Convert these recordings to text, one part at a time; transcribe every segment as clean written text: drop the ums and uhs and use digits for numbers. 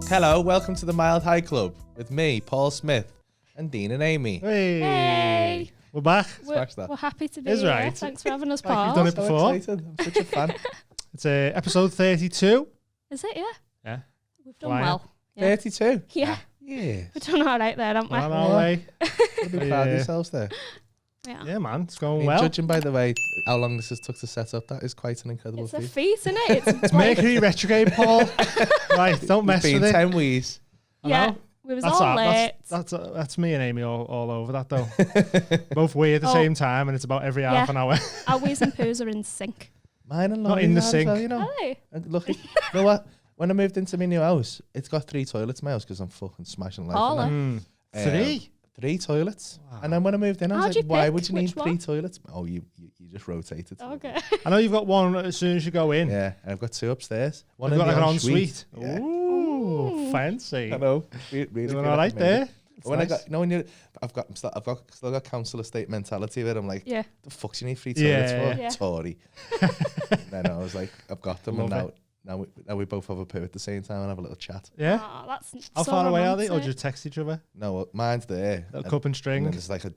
Hello, welcome to the Mild High Club with me, Paul Smith, and Dean and Amy. Hey. We're back. We're happy to be here. Right. Thanks for having us, Like Paul. you've done it So before. excited. I'm such a fan. It's episode 32. Is it? Yeah. Yeah. We've done Flying. well. Yeah. 32. Yeah. Yeah. We've done all right there, haven't we? On our way. Be proud of yourselves there. Yeah. Yeah, man. It's I going mean, well. judging by the way how long this has took to set up, that is quite an incredible It's a feat. feat, isn't it? It's Mercury retrograde, Paul. Right, don't mess It's with been it. 10 weeks. I yeah. know. We was That's all our- late. That's me and Amy all over that, though. Both we at the Oh. same time, and it's about every half Yeah. an hour. Our wheeze and poos are in sync. Mine and Not Laurie's in the are as sink. well, you know. Are they? And look, you know what? When I moved into my new house, it's got 3 toilets in my house because I'm fucking smashing life. Paula. in that. 3? 3 toilets. Wow. And then when I moved in, I was How'd like, you why pick? would you need Which 3 one? toilets? Oh, you just rotated. Okay. I know you've got one as soon as you go in. Yeah, and I've got 2 upstairs. One You've in got the like an ensuite. ensuite. Yeah. Ooh, fancy. I know. Really Doing good all right at the minute. there. It's When nice. I got, you know, when you, still got council estate mentality where I'm like, Yeah. the fuck's you need 3 toilets Yeah. for? Yeah. Tory. And then I was like, I've got them, Love and now we both have a poo at the same time and have a little chat. Yeah. Oh, that's How so far away are they? Or romantic. just text each other? No, mine's there. Little cup and And string. then there's like so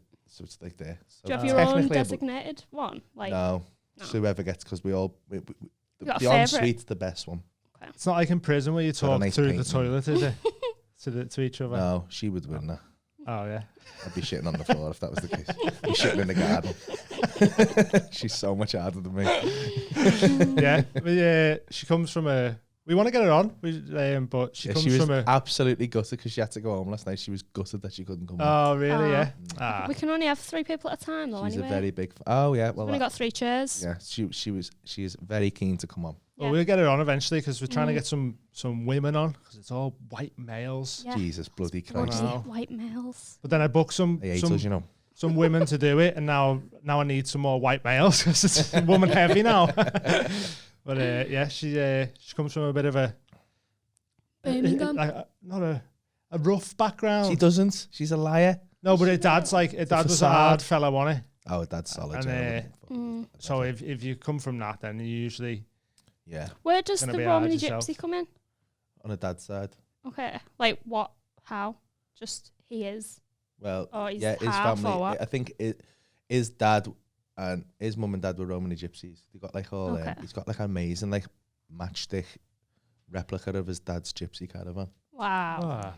it's like there. So Do you have your own technically, designated one? Like, no, No. so whoever gets, because we all, got a the favourite? ensuite's the best one. It's not like in prison where you Got a talk nice through the painting. toilet, is it? to each other. No, she would win that. Oh yeah. I'd be shitting on the floor if that was the case. I'd be shitting in the garden. She's so much harder than me. Yeah. She comes from a. We want to get her on, but she Yeah, comes she was from a. absolutely gutted because she had to go home last night. She was gutted that she couldn't come home. Oh really? Yeah. Oh. Ah. we can only have 3 people at a time, though. She's anyway. a very big. Oh yeah, well We've only got 3 chairs. yeah. She is very keen to come on. Well, Yeah. we'll get her on eventually because we're trying to Mm. get some women on because it's all white males. Yeah. Jesus bloody Bloody Christ! Wow. white males. But then I booked some They hate us, you know. some women to do it, and now I need some more white males because it's woman heavy now. But yeah, she comes from a bit of a Birmingham. not a rough background. She doesn't. She's a liar. No, but her dad's was a facade. hard fella, wasn't he? Oh, that's solid. And, yeah. Mm. So if you come from that, then you usually Where does Gonna the be hard Romany yourself. Gypsy come in? On a dad's side. Okay. Like what? How? Just he is. Well, Oh, he's yeah, his half or family. what? I think his dad and his mum and dad were Romany gypsies. They got like all. Okay. He's got like an amazing like matchstick replica of his dad's gypsy caravan. Wow. ah,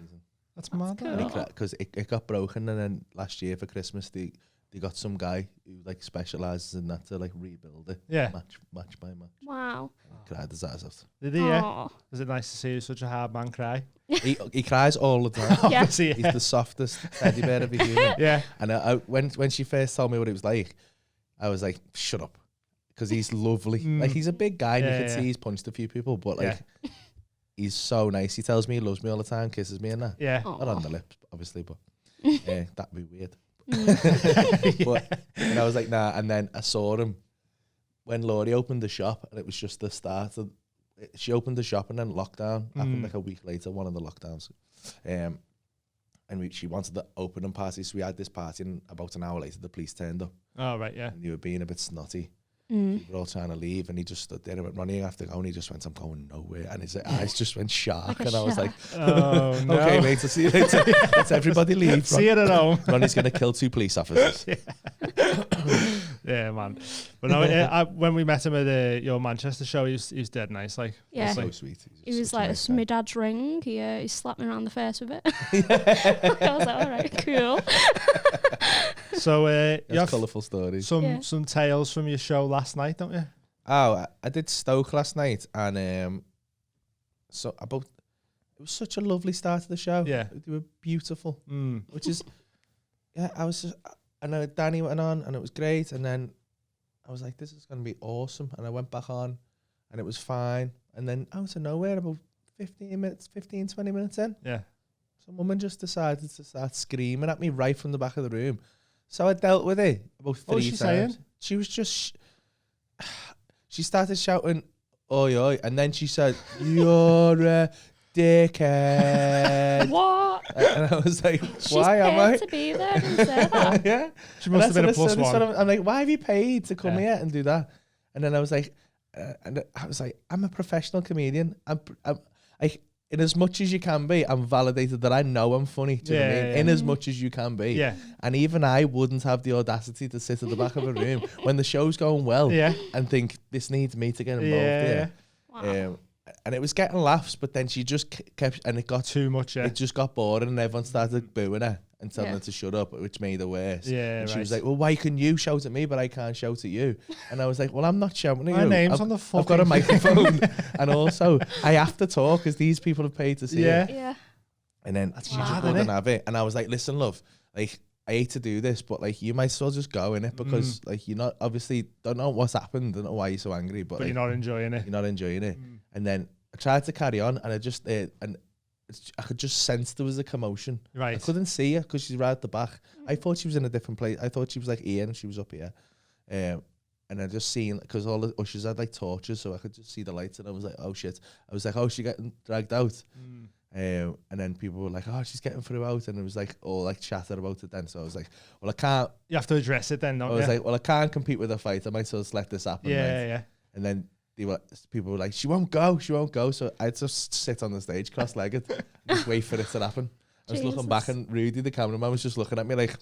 that's That's mad. cool. that. Because it got broken, and then last year for Christmas they got some guy who like specializes in that to like rebuild it. Yeah. Match by match. Wow. Cried his ass out. Did he? Yeah. Aw. Is it nice to see such a hard man cry? He cries all the time. Yeah. Obviously, He's yeah. the softest teddy bear of a human. Yeah. And when she first told me what it was like, I was like, shut up. Because he's lovely. Mm. Like, he's a big guy, and Yeah, you can yeah. see he's punched a few people, but like, he's so nice. He tells me he loves me all the time, kisses me and that. Yeah. Aw. Not on the lips, obviously, but that'd be weird. Mm. But and I was like, nah. And then I saw him when Laurie opened the shop, and it was just the start of. She opened the shop, and then lockdown happened like a week later. One of the lockdowns, and she wanted the opening party, so we had this party, and about an hour later, the police turned up, Oh right. Yeah. and they were being a bit snotty. Mm. We were all trying to leave, and he just stood there and went, Ronnie, you have to go. And he just went, I'm going nowhere. And his eyes just went shark. Like a And I was like, Oh no. okay, mate, I'll see you later. Let's everybody leave. See you at home. Ronnie's going to kill 2 police officers. Yeah, man. But no, when we met him at your Manchester show, he's dead nice. Like, Yeah. So sweet. He just was such a like, nice it's guy. my dad's ring. He slapped me around the face with it. I was like, all right, cool. so you That's have colourful stories. Yeah. some tales from your show last night, don't you? Oh, I did Stoke last night, and it was such a lovely start to the show. Yeah. They were beautiful, Mm. which is, yeah, I was just, and then Danny went on, and it was great, and then I was like, this is going to be awesome, and I went back on, and it was fine, and then out of nowhere, about 20 minutes in, Yeah. some woman just decided to start screaming at me right from the back of the room. So I dealt with it about 3 What was she times. saying? She was just, she started shouting, oi, oi, and then she said, you're a dickhead. What? And I was like, She's why am paid I? to be there and say that. Yeah. She must have been a plus one. I'm like, why have you paid to come Yeah. here and do that? And then I was like, I'm a professional comedian. in as much as you can be, I'm validated that I know I'm funny. Do you know what I mean? Yeah. In as much as you can be. Yeah. And even I wouldn't have the audacity to sit at the back of a room when the show's going well Yeah. and think this needs me to get involved here. Wow. And it was getting laughs, but then she just kept, and it got Too much, yeah. it just got boring, and everyone started booing her and telling her to shut up, which made her worse. Yeah, and she right. was like, "Well, why can you shout at me, but I can't shout at you?" And I was like, "Well, I'm not shouting at My you. name's I've, on the I've got a fucking- microphone, and also I have to talk because these people have paid to see Yeah. it." Yeah. And then she mad, just innit? wouldn't have it, and I was like, "Listen, love, like." I hate to do this, but like you might as well just go in it because like you're not obviously don't know what's happened, don't know why you're so angry, but like, you're not enjoying it. you're not enjoying it. And then I tried to carry on, and I just and I could just sense there was a commotion. Right. I couldn't see her because she's right at the back. I thought she was in a different place. I thought she was like here, and she was up here. And I just seen because all the ushers had like torches, so I could just see the lights, and I was like, oh shit! I was like, oh, she getting dragged out. And then people were like, oh, she's getting through out, and it was like all like chatter about it then. So I was like, well, I can't. You have to address it then, don't I you? was like, well, I can't compete with a fight. I might as well just let this happen. yeah, right? yeah. And then people were like, she won't go. So I just sit on the stage cross-legged, and just wait for it to happen. I was looking back, and Rudy, the cameraman, was just looking at me like,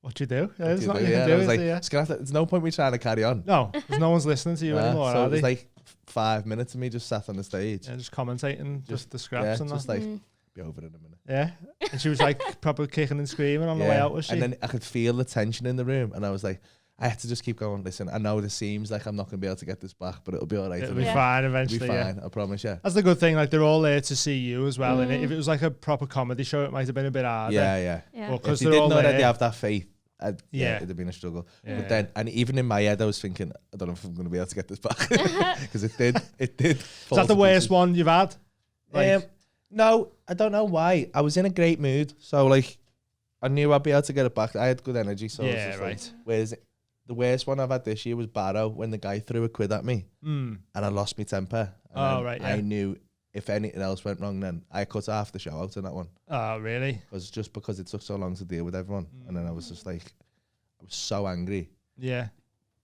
What you do? Yeah, "What there's do you nothing do?" you Yeah, can and do, I was is like, there, yeah? "It's gonna have to, there's no point me trying to carry on." No, because no one's listening to you Nah, anymore, so are it was they? like 5 minutes of me just sat on the stage. Yeah, just commentating, just the Yeah, scraps and just that. like, be over in a minute. Yeah. And she was like proper kicking and screaming on the way out, was she? And then I could feel the tension in the room, and I was like, I had to just keep going. Listen, I know this seems like I'm not going to be able to get this back, but it'll be all right. It'll be Yeah. fine It'll eventually, be yeah. fine. I promise you. That's the good thing, like they're all there to see you as well. And if it was like a proper comedy show, it might have been a bit harder. Yeah. Yeah. Well, If because you they're all didn't already there. have that faith, Yeah. it'd have been a struggle. Yeah. But then, and even in my head, I was thinking, I don't know if I'm going to be able to get this back because it did. Is that the worst one you've had? Like, No, I don't know why. I was in a great mood, so like, I knew I'd be able to get it back. I had good energy, so I was yeah, just right. like, whereas the worst one I've had this year was Barrow when the guy threw a quid at me and I lost my temper. And Oh, then right, yeah. I knew if anything else went wrong, then I cut half the show out in that one. Oh, really? Because it took so long to deal with everyone, and then I was just like, I was so angry. Yeah.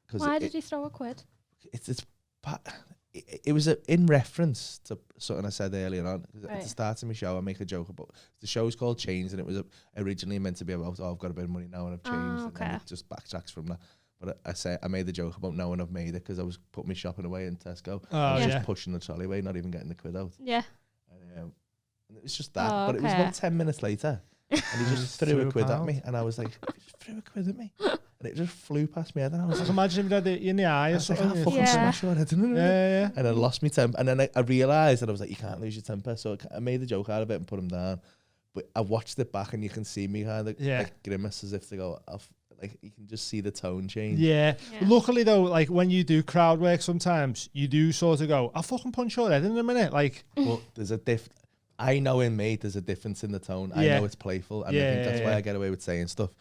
Because Why did he throw a quid? it was in reference to something I said earlier on. At Right. the start of my show, I make a joke about the show's called Change, and it was originally meant to be about, oh, I've got a bit of money now and I've changed, and then okay. it just backtracks from that. But I made the joke about knowing I've made it because I was putting my shopping away in Tesco. I was yeah. just pushing the trolley away, not even getting the quid out. Yeah. And it was just that. Oh, But it was okay. about 10 minutes later, and he just threw a quid at me, and I was like, "You just threw a quid at me," and it just flew past me head, and I was Like, like, imagine if you had it in the eye I or was like, something. "I'll fucking Yeah. smash your head in it." Yeah. And I lost my temper. And then I realised, and I was like, you can't lose your temper. So I made the joke out of it and put him down. But I watched it back, and you can see me kind of like grimace as if to go, like you can just see the tone change. Yeah. Yeah. Luckily though, like when you do crowd work sometimes, you do sort of go, I'll fucking punch your head in a minute. Like, But there's a I know in me, there's a difference in the tone. I Yeah. know it's playful. And I Yeah, think that's why yeah. I get away with saying stuff.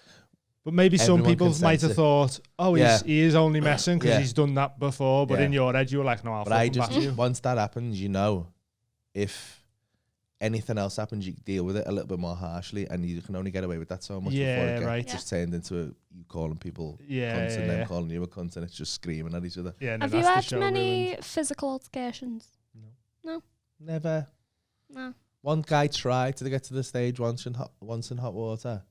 but maybe some Everyone people can might sense have it. thought, oh, Yeah. he is only messing because Yeah. he's done that before. But Yeah. in your head, you were like, no, I'll But I fucking just, back you. once that happens, you know, if anything else happens, you deal with it a little bit more harshly, and you can only get away with that so much before Yeah, it right. just turned into you calling people Yeah, cunts and them yeah. calling you a cunt, and it's just screaming at each other. Yeah, no, Have you that's the had show many ruined. physical altercations? Never. No. One guy tried to get to the stage once in hot water,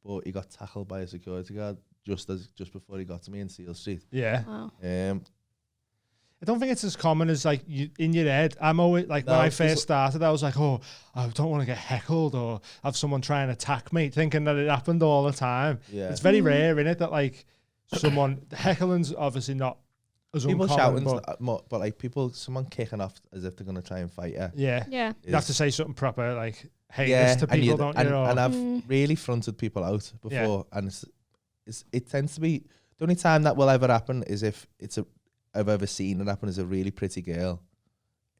but he got tackled by a security guard just before he got to me in Seal Street. Yeah. Wow. I don't think it's as common as like you, in your head. I'm always like when No, I it's- first started, I was like, oh, I don't want to get heckled or have someone try and attack me, thinking that it happened all the time. Yeah. It's very rare, isn't it, that like someone heckling's obviously not as People uncommon, shouting, but but like someone kicking off as if they're gonna try and fight you. yeah, Yeah. you have to say something proper, like heinous Yeah, to and people, don't you? Or- and I've Mm. really fronted people out before, and it tends to be the only time that will ever happen is if I've ever seen it happen is a really pretty girl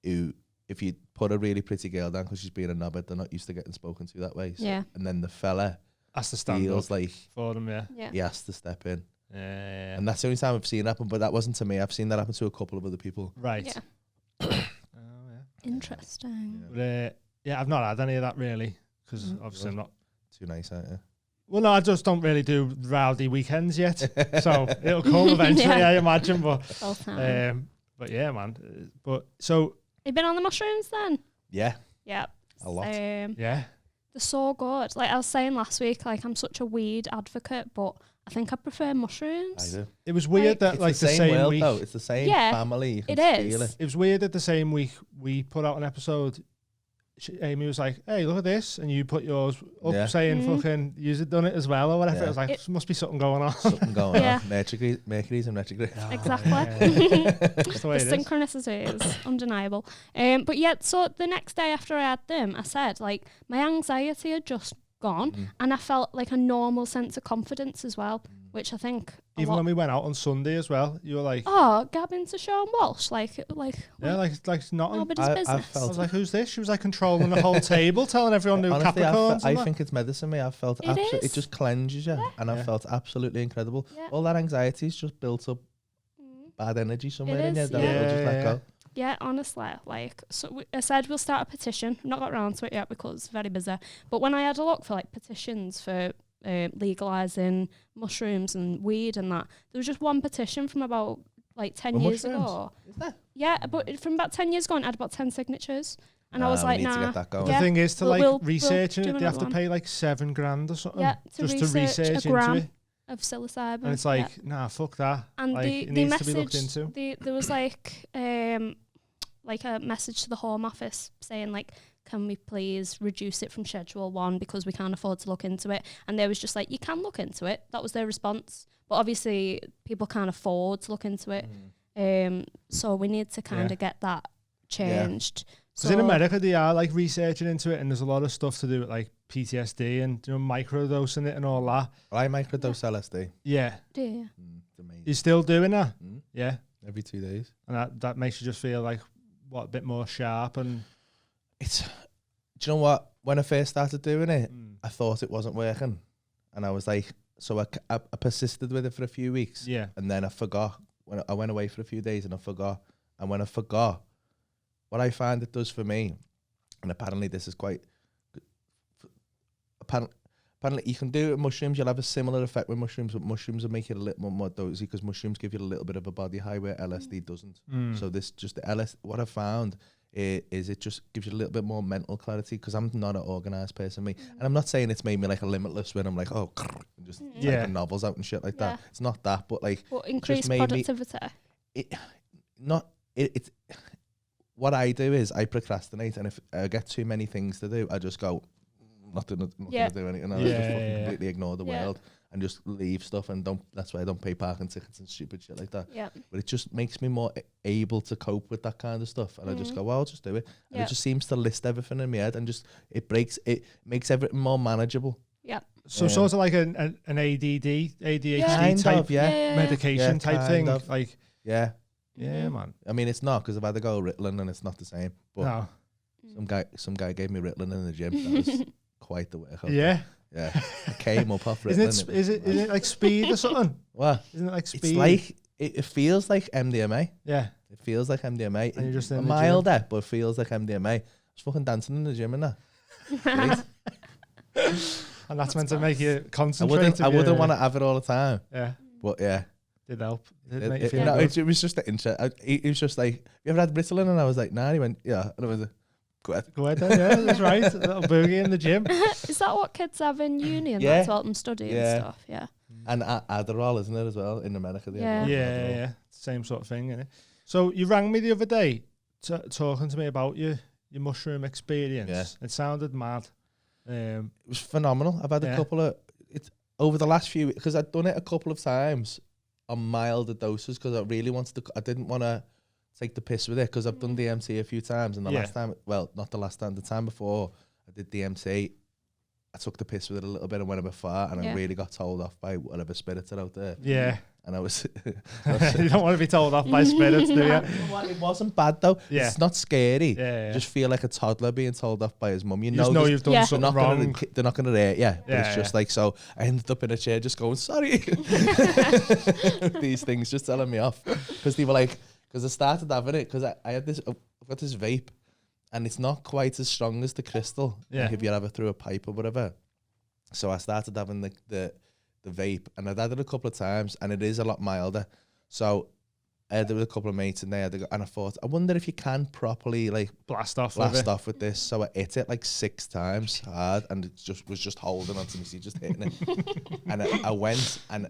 who, if you put a really pretty girl down because she's being a knobhead, they're not used to getting spoken to that way. So, Yeah. and then the fella That's the stand up feels like for them, yeah. Yeah. he has to step in. Yeah. And that's the only time I've seen it happen, but that wasn't to me. I've seen that happen to a couple of other people. Right. Yeah. Oh, yeah. Interesting. But, yeah, I've not had any of that really, because obviously I'm not. Too nice, aren't you? Well, no, I just don't really do rowdy weekends yet, so it'll come eventually, Yeah. I imagine. But Full time. but yeah, man. But so You been on the mushrooms then? Yeah. Yeah. A lot. Yeah. They're so good. Like I was saying last week, like I'm such a weed advocate, but I think I prefer mushrooms. I do. It was weird that It's like the same world week. though. It's the same Yeah, family. You can it feel is. it. It was weird that the same week we put out an episode. Amy was like, "Hey, look at this," and you put yours up saying, "Fucking, you've done it as well," or whatever. Yeah. I was like, "There must be something going on." Something going Yeah. on. Mercury's and retrograde. Exactly. That's the way The it is. synchronicity is undeniable. But yeah, so the next day after I had them, I said, like, my anxiety had just gone and I felt like a normal sense of confidence as well, which I think Even when we went out on Sunday as well, you were like, oh, Gavin to Sean Walsh, like yeah, like nothing. nobody's business. I felt was like, who's this? She was like controlling the whole table, telling everyone new Honestly, Capricorns. I and that. think it's medicine, me. I felt It absolutely. It is. just cleanses you, and I Yeah. felt absolutely incredible. Yeah. All that anxiety's just built up bad energy somewhere in you is, that yeah. will just let go. Yeah, honestly, like, so I said we'll start a petition. I've not got around to it yet because it's very busy. But when I had a look for like petitions for legalising mushrooms and weed and that, there was just one petition from about like 10 For years mushrooms? ago. Is that? Yeah, but from about 10 years ago, it had about 10 signatures. And I was like, we need to nah. get that going. The Yeah. thing is, to We'll research do it, they have another to one. pay like $7,000 or something. Yeah, just to research a into gram it. of psilocybin. And it's like, nah, fuck that. And like, the it needs to be message, looked into. there was like a message to the Home Office saying like, can we please reduce it from Schedule 1 because we can't afford to look into it? And they was just like, you can look into it. That was their response. But obviously people can't afford to look into it. So we need to kind of get that changed. Because in America, they are like researching into it, and there's a lot of stuff to do with like PTSD and microdosing it and all that. I microdose LSD. Yeah. Dear. It's amazing. You're still doing that? Yeah. Every 2 days. And that makes you just feel like, a bit more sharp and... Do you know what? When I first started doing it, I thought it wasn't working. And I was like, so I persisted with it for a few weeks. Yeah. And then I forgot. When I went away for a few days and I forgot. And when I forgot, what I find it does for me, and apparently this is quite... Apparently you can do it with mushrooms. You'll have a similar effect with mushrooms, but mushrooms will make you a little more dozy because mushrooms give you a little bit of a body high where LSD doesn't. So this just the LSD. What I found is it just gives you a little bit more mental clarity because I'm not an organised person, me. And I'm not saying it's made me like a limitless when I'm like, oh, and just typing novels out and shit like that. It's not that, but like increased productivity. It's what I do is I procrastinate, and if I get too many things to do, I just go, not gonna do anything. I just fucking completely ignore the world and just leave stuff, and that's why I don't pay parking tickets and stupid shit like that. Yeah. But it just makes me more able to cope with that kind of stuff, and I just go, well, I'll just do it. And it just seems to list everything in my head, and just it makes everything more manageable. Yeah. So sort of like an ADHD Kind type of, yeah. medication type kind thing. of. Like, Yeah. yeah, man. I mean, it's not because I've had to go Ritalin and it's not the same. But No. some guy gave me Ritalin in the gym. That was quite the workout. Yeah. Yeah. I came up off Ritalin. Is it like speed or something? What? Isn't it like speed? It's like it feels like MDMA. Yeah. It feels like MDMA. And you're just in the milder, but it feels like MDMA. I was fucking dancing in the gym and that. Great. And that's meant to make you concentrate. I wouldn't want to have it all the time. Yeah. But yeah. Did help. Did make you feel No, good. it was just the interest. He was just like, you ever had Ritalin? And I was like, nah. He went, yeah. And I was like, go ahead. Go ahead then, yeah, that's right. A little boogie in the gym. Is that what kids have in uni and Yeah. that's what them study and stuff? Yeah. And Adderall, isn't it, as well, in America? they have Yeah. Yeah. Same sort of thing, innit? So you rang me the other day talking to me about your mushroom experience. Yeah. It sounded mad. It was phenomenal. I've had a couple of... over the last few... Because I'd done it a couple of times on milder doses because I really wanted to... I didn't want to take the piss with it because I've done DMT a few times, and the last time... Well, not the last time. The time before I did DMT, I took the piss with it a little bit and went a bit far, and I really got told off by whatever spirits are out there. Yeah. And I was... You don't want to be told off by spirits, do you? It wasn't bad, though. Yeah. It's not scary. Yeah. You just feel like a toddler being told off by his mum. You just know you've done something wrong. They're not going to hurt you. But it's just like, so I ended up in a chair just going, sorry. These things just telling me off. Because they were like... Because I started having it, because I had this... I've got this vape, and it's not quite as strong as the crystal. Yeah. Like if you have it through a pipe or whatever. So I started having the vape, and I'd had it a couple of times, and it is a lot milder. So there was a couple of mates in there, and I thought, I wonder if you can properly like blast off with this. So I hit it like 6 times hard, and it was just holding onto me, so just hitting it. And I went and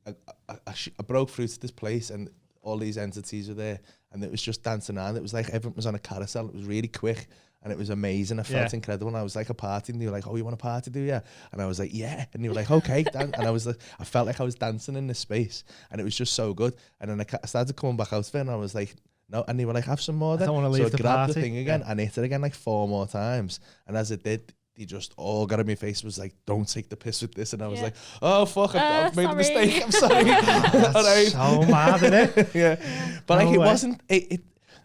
I broke through to this place, and all these entities were there, and it was just dancing around. It was like everyone was on a carousel. It was really quick. And it was amazing. I felt incredible. And I was like a party, and they were like, "Oh, you want a party, do you?" And I was like, "Yeah." And they were like, "Okay." And I was like, I felt like I was dancing in this space, and it was just so good. And then I started coming back out of it, and I was like, "No." And they were like, "Have some more then." I don't want to leave so I the grabbed party. the thing again and hit it again like 4 more times. And as it did, they just all got in my face. Was like, "Don't take the piss with this." And I was like, "Oh fuck, I've made a mistake. I'm sorry." That's so mad, isn't it? Yeah. But like, it wasn't.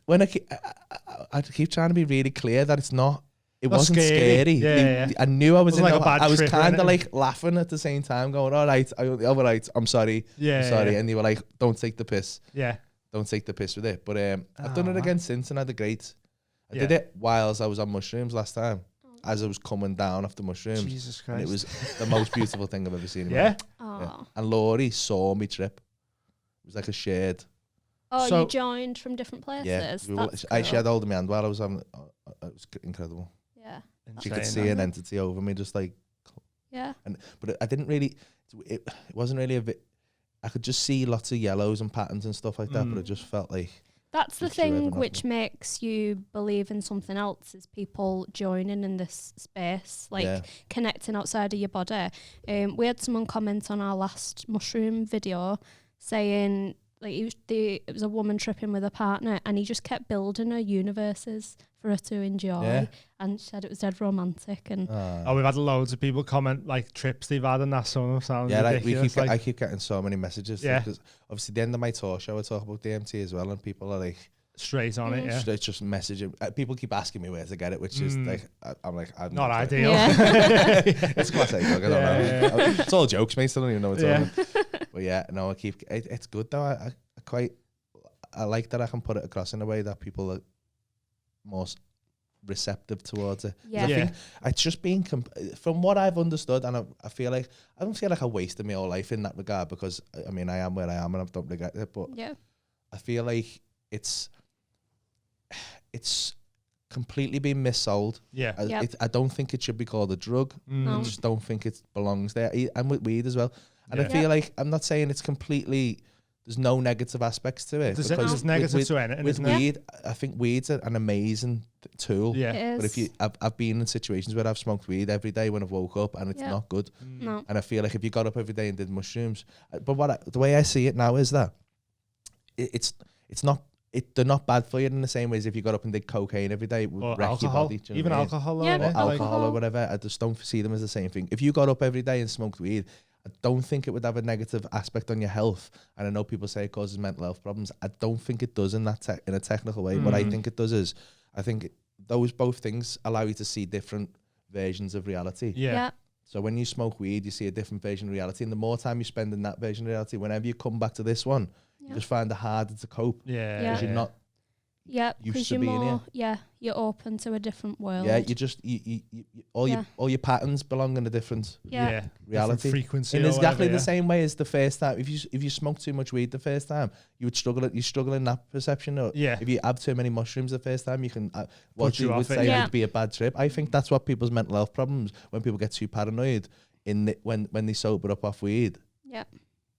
When I keep trying to be really clear that it's not. It wasn't scary. Yeah. I knew I was in. Like a bad I was trip, kind of innit? like laughing at the same time, going, "All right, I'm sorry, Yeah, I'm sorry." yeah. And they were like, "Don't take the piss. Yeah. Don't take the piss with it." But I've done it again since, and I had a great. I Yeah. did it whilst I was on mushrooms last time, as I was coming down off the mushrooms, Jesus Christ. and it was the most beautiful thing I've ever seen. In my Yeah. life. Oh. Yeah. And Laurie saw me trip. It was like a shared. Oh, So- you joined from different places. Yeah, That's she cool. had hold of me hand while I was having. It was incredible. Yeah. She could Insane, see that. an entity over me, just like. Yeah. But I didn't really. It wasn't really a bit. I could just see lots of yellows and patterns and stuff like that, but it just felt like. That's the Just threw thing everything off which me. makes you believe in something else is people joining in this space, like Yeah. connecting outside of your body. We had someone comment on our last mushroom video saying like it was a woman tripping with a partner, and he just kept building her universes for her to enjoy, Yeah. and she said it was dead romantic. And Oh, we've had loads of people comment like trips they've had, and that some of them sound Yeah, like, ridiculous. I keep getting so many messages. Yeah. Because obviously, the end of my tour show, I talk about DMT as well, and people are like, straight on it, yeah. it's just messaging. People keep asking me where to get it, which is like, I'm like, I'm Not sure. ideal. Yeah. It's classic. I don't know. Yeah. It's all jokes, mate. I don't even know what's Yeah. on. But yeah, no, I keep. It's good though. I like that I can put it across in a way that people are more receptive towards it. 'Cause Yeah. I Yeah. think it's just been from what I've understood, and I feel like I don't feel like I wasted my whole life in that regard, because I mean I am where I am and I don't regret it, but yeah, I feel like it's completely been missold. Yeah. Yep. I don't think it should be called a drug. No. I just don't think it belongs there. And with weed as well. And I Yeah. feel like I'm not saying it's completely. There's no negative aspects to it. There's because negative with to anything, with isn't it? weed, I think weed's an amazing tool. Yeah. it is. But if you, I've been in situations where I've smoked weed every day when I've woke up, and it's Yeah. not good. No. And I feel like if you got up every day and did mushrooms, but the way I see it now is that it's not. They're not bad for you in the same way as if you got up and did cocaine every day. It would Or wreck alcohol. your body. Do you know Even what I mean? alcohol, Yeah, innit? Or Like, alcohol or whatever. I just don't see them as the same thing. If you got up every day and smoked weed, I don't think it would have a negative aspect on your health. And I know people say it causes mental health problems. I don't think it does in in a technical way. What I think it does is, I think those both things allow you to see different versions of reality. yeah. Yeah. So when you smoke weed, you see a different version of reality. And the more time you spend in that version of reality, whenever you come back to this one, you Yeah. just find it harder to cope. Yeah. Yeah. Because you're not, Yeah, used because to you're being more, here. you're open to a different world. yeah, you just, you all Yeah. your patterns belong in a different Yeah. reality. Different frequency. In or exactly whatever, the yeah. same way as the first time. If you smoke too much weed the first time, you struggle in that perception. Or Yeah. if you have too many mushrooms the first time, you can what Put you you would off it, say yeah. would be a bad trip. I think that's what people's mental health problems, when people get too paranoid when they sober up off weed, Yeah.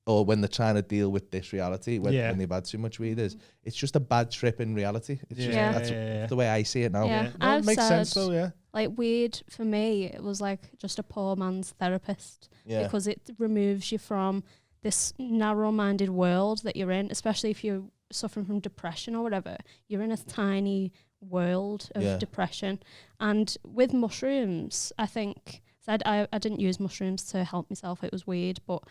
or when they're trying to deal with this reality when they've had too much weed. It's just a bad trip in reality. It's just, Yeah. that's the way I see it now. Yeah. No, I've it makes sense said- though, yeah. Like weed for me, it was like just a poor man's therapist Yeah. because it removes you from this narrow-minded world that you're in, especially if you're suffering from depression or whatever. You're in a tiny world of Yeah. depression. And with mushrooms, I think, so I didn't use mushrooms to help myself, it was weed, but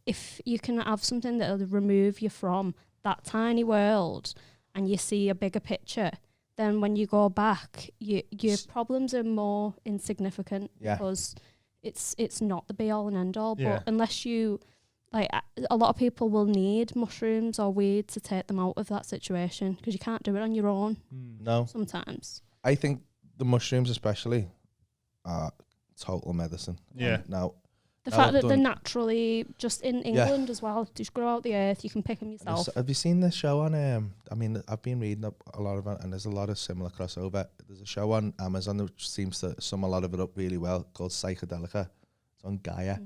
if you can have something that will remove you from that tiny world and you see a bigger picture, then when you go back, your problems are more insignificant Yeah. because it's not the be all and end all. Yeah. But unless you, like, a lot of people will need mushrooms or weed to take them out of that situation because you can't do it on your own No, sometimes. I think the mushrooms especially are total medicine. Yeah. Now, The Now fact I've that they're done- naturally just in England as well. Just grow out the earth. You can pick them yourself. Have you seen this show on? I mean, I've been reading up a lot of it, and there's a lot of similar crossover. There's a show on Amazon which seems to sum a lot of it up really well, called Psychedelica. It's on Gaia,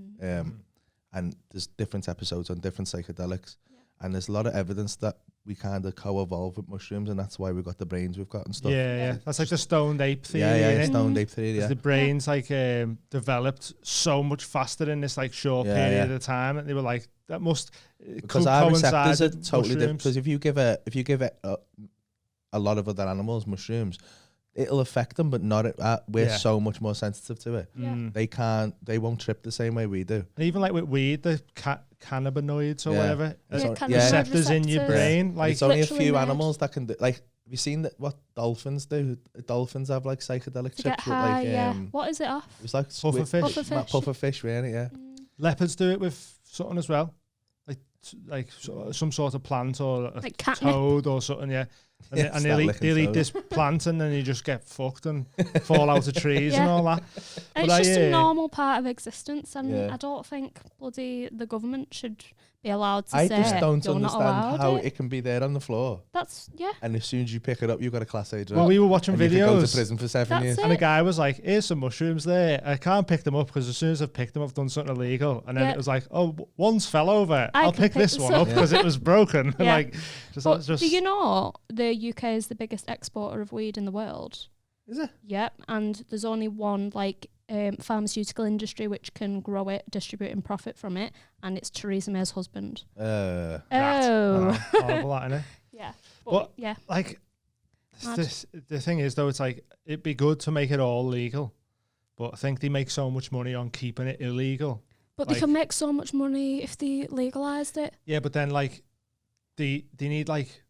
and there's different episodes on different psychedelics, and there's a lot of evidence that we kind of co-evolve with mushrooms, and that's why we've got the brains we've got and stuff. Yeah. That's like the stoned ape theory. Yeah, innit? stoned ape theory. 'Cause Yeah, the brains like developed so much faster in this like short Yeah, period yeah. of time, and they were like, that must because could our coincide receptors are with totally different. mushrooms. Because if you give it a lot of other animals mushrooms, it'll affect them, but not we're Yeah. so much more sensitive to it. Yeah. They won't trip the same way we do. And even like with weed, the cannabinoids or Yeah. whatever, It's Yeah, on- cannabinoid receptors in your receptors. brain, like It's only a literally few mad. animals that can do. Like, have you seen what dolphins do? Dolphins have like psychedelic To trips get with high, like yeah. What is it off? it was like Pufferfish. Pufferfish. Pufferfish, really, yeah. leopards do it with something as well, like some sort of plant or a Like catnip. toad or something, yeah. And, Yeah, they, and start they'll licking eat toad. this plant and then you just get fucked and fall out of trees and Yeah. all that. And But it's just I, a normal part of existence, and Yeah. I don't think bloody the government should be allowed to I say just don't you're not understand allowed how it. it can be there on the floor, That's and as soon as you pick it up, you've got a class A drug. Well, we were watching and you could go to videos prison for 7 That's years. it. and a guy was like, here's some mushrooms there. I can't pick them up because as soon as I've picked them, I've done something illegal. And then Yeah. it was like, oh, one's fell over. I'll can pick pick this this one up. up because it was broken. Yeah. Like, just, But just do you know the UK is the biggest exporter of weed in the world? Is it? Yep, and there's only one pharmaceutical industry which can grow it, distribute and profit from it, and it's Theresa May's husband. Uh, Oh, horrible, that, innit? yeah. What? Yeah, Like, Mad. the thing is, though, it's like, it'd be good to make it all legal. But I think they make so much money on keeping it illegal. but Like- they can make so much money if they legalised it. Yeah, but then, like, they need, like,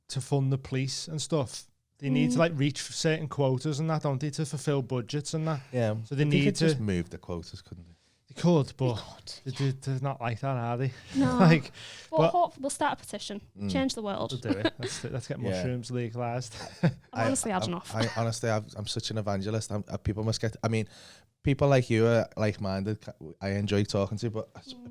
to fund the police and stuff. They need to, like, reach certain quotas and that, don't they, to fulfill budgets and that. yeah. So they But need could to- just move the quotas, couldn't they? They could, but God. they're not like that, are they? No. Like, But but- hopefully we'll start a petition, change the we'll world. do it. Let's get Yeah. mushrooms legalised. I've honestly had enough. I honestly, I'm such an evangelist. People must get. I mean, people like you are like-minded. I enjoy talking to, but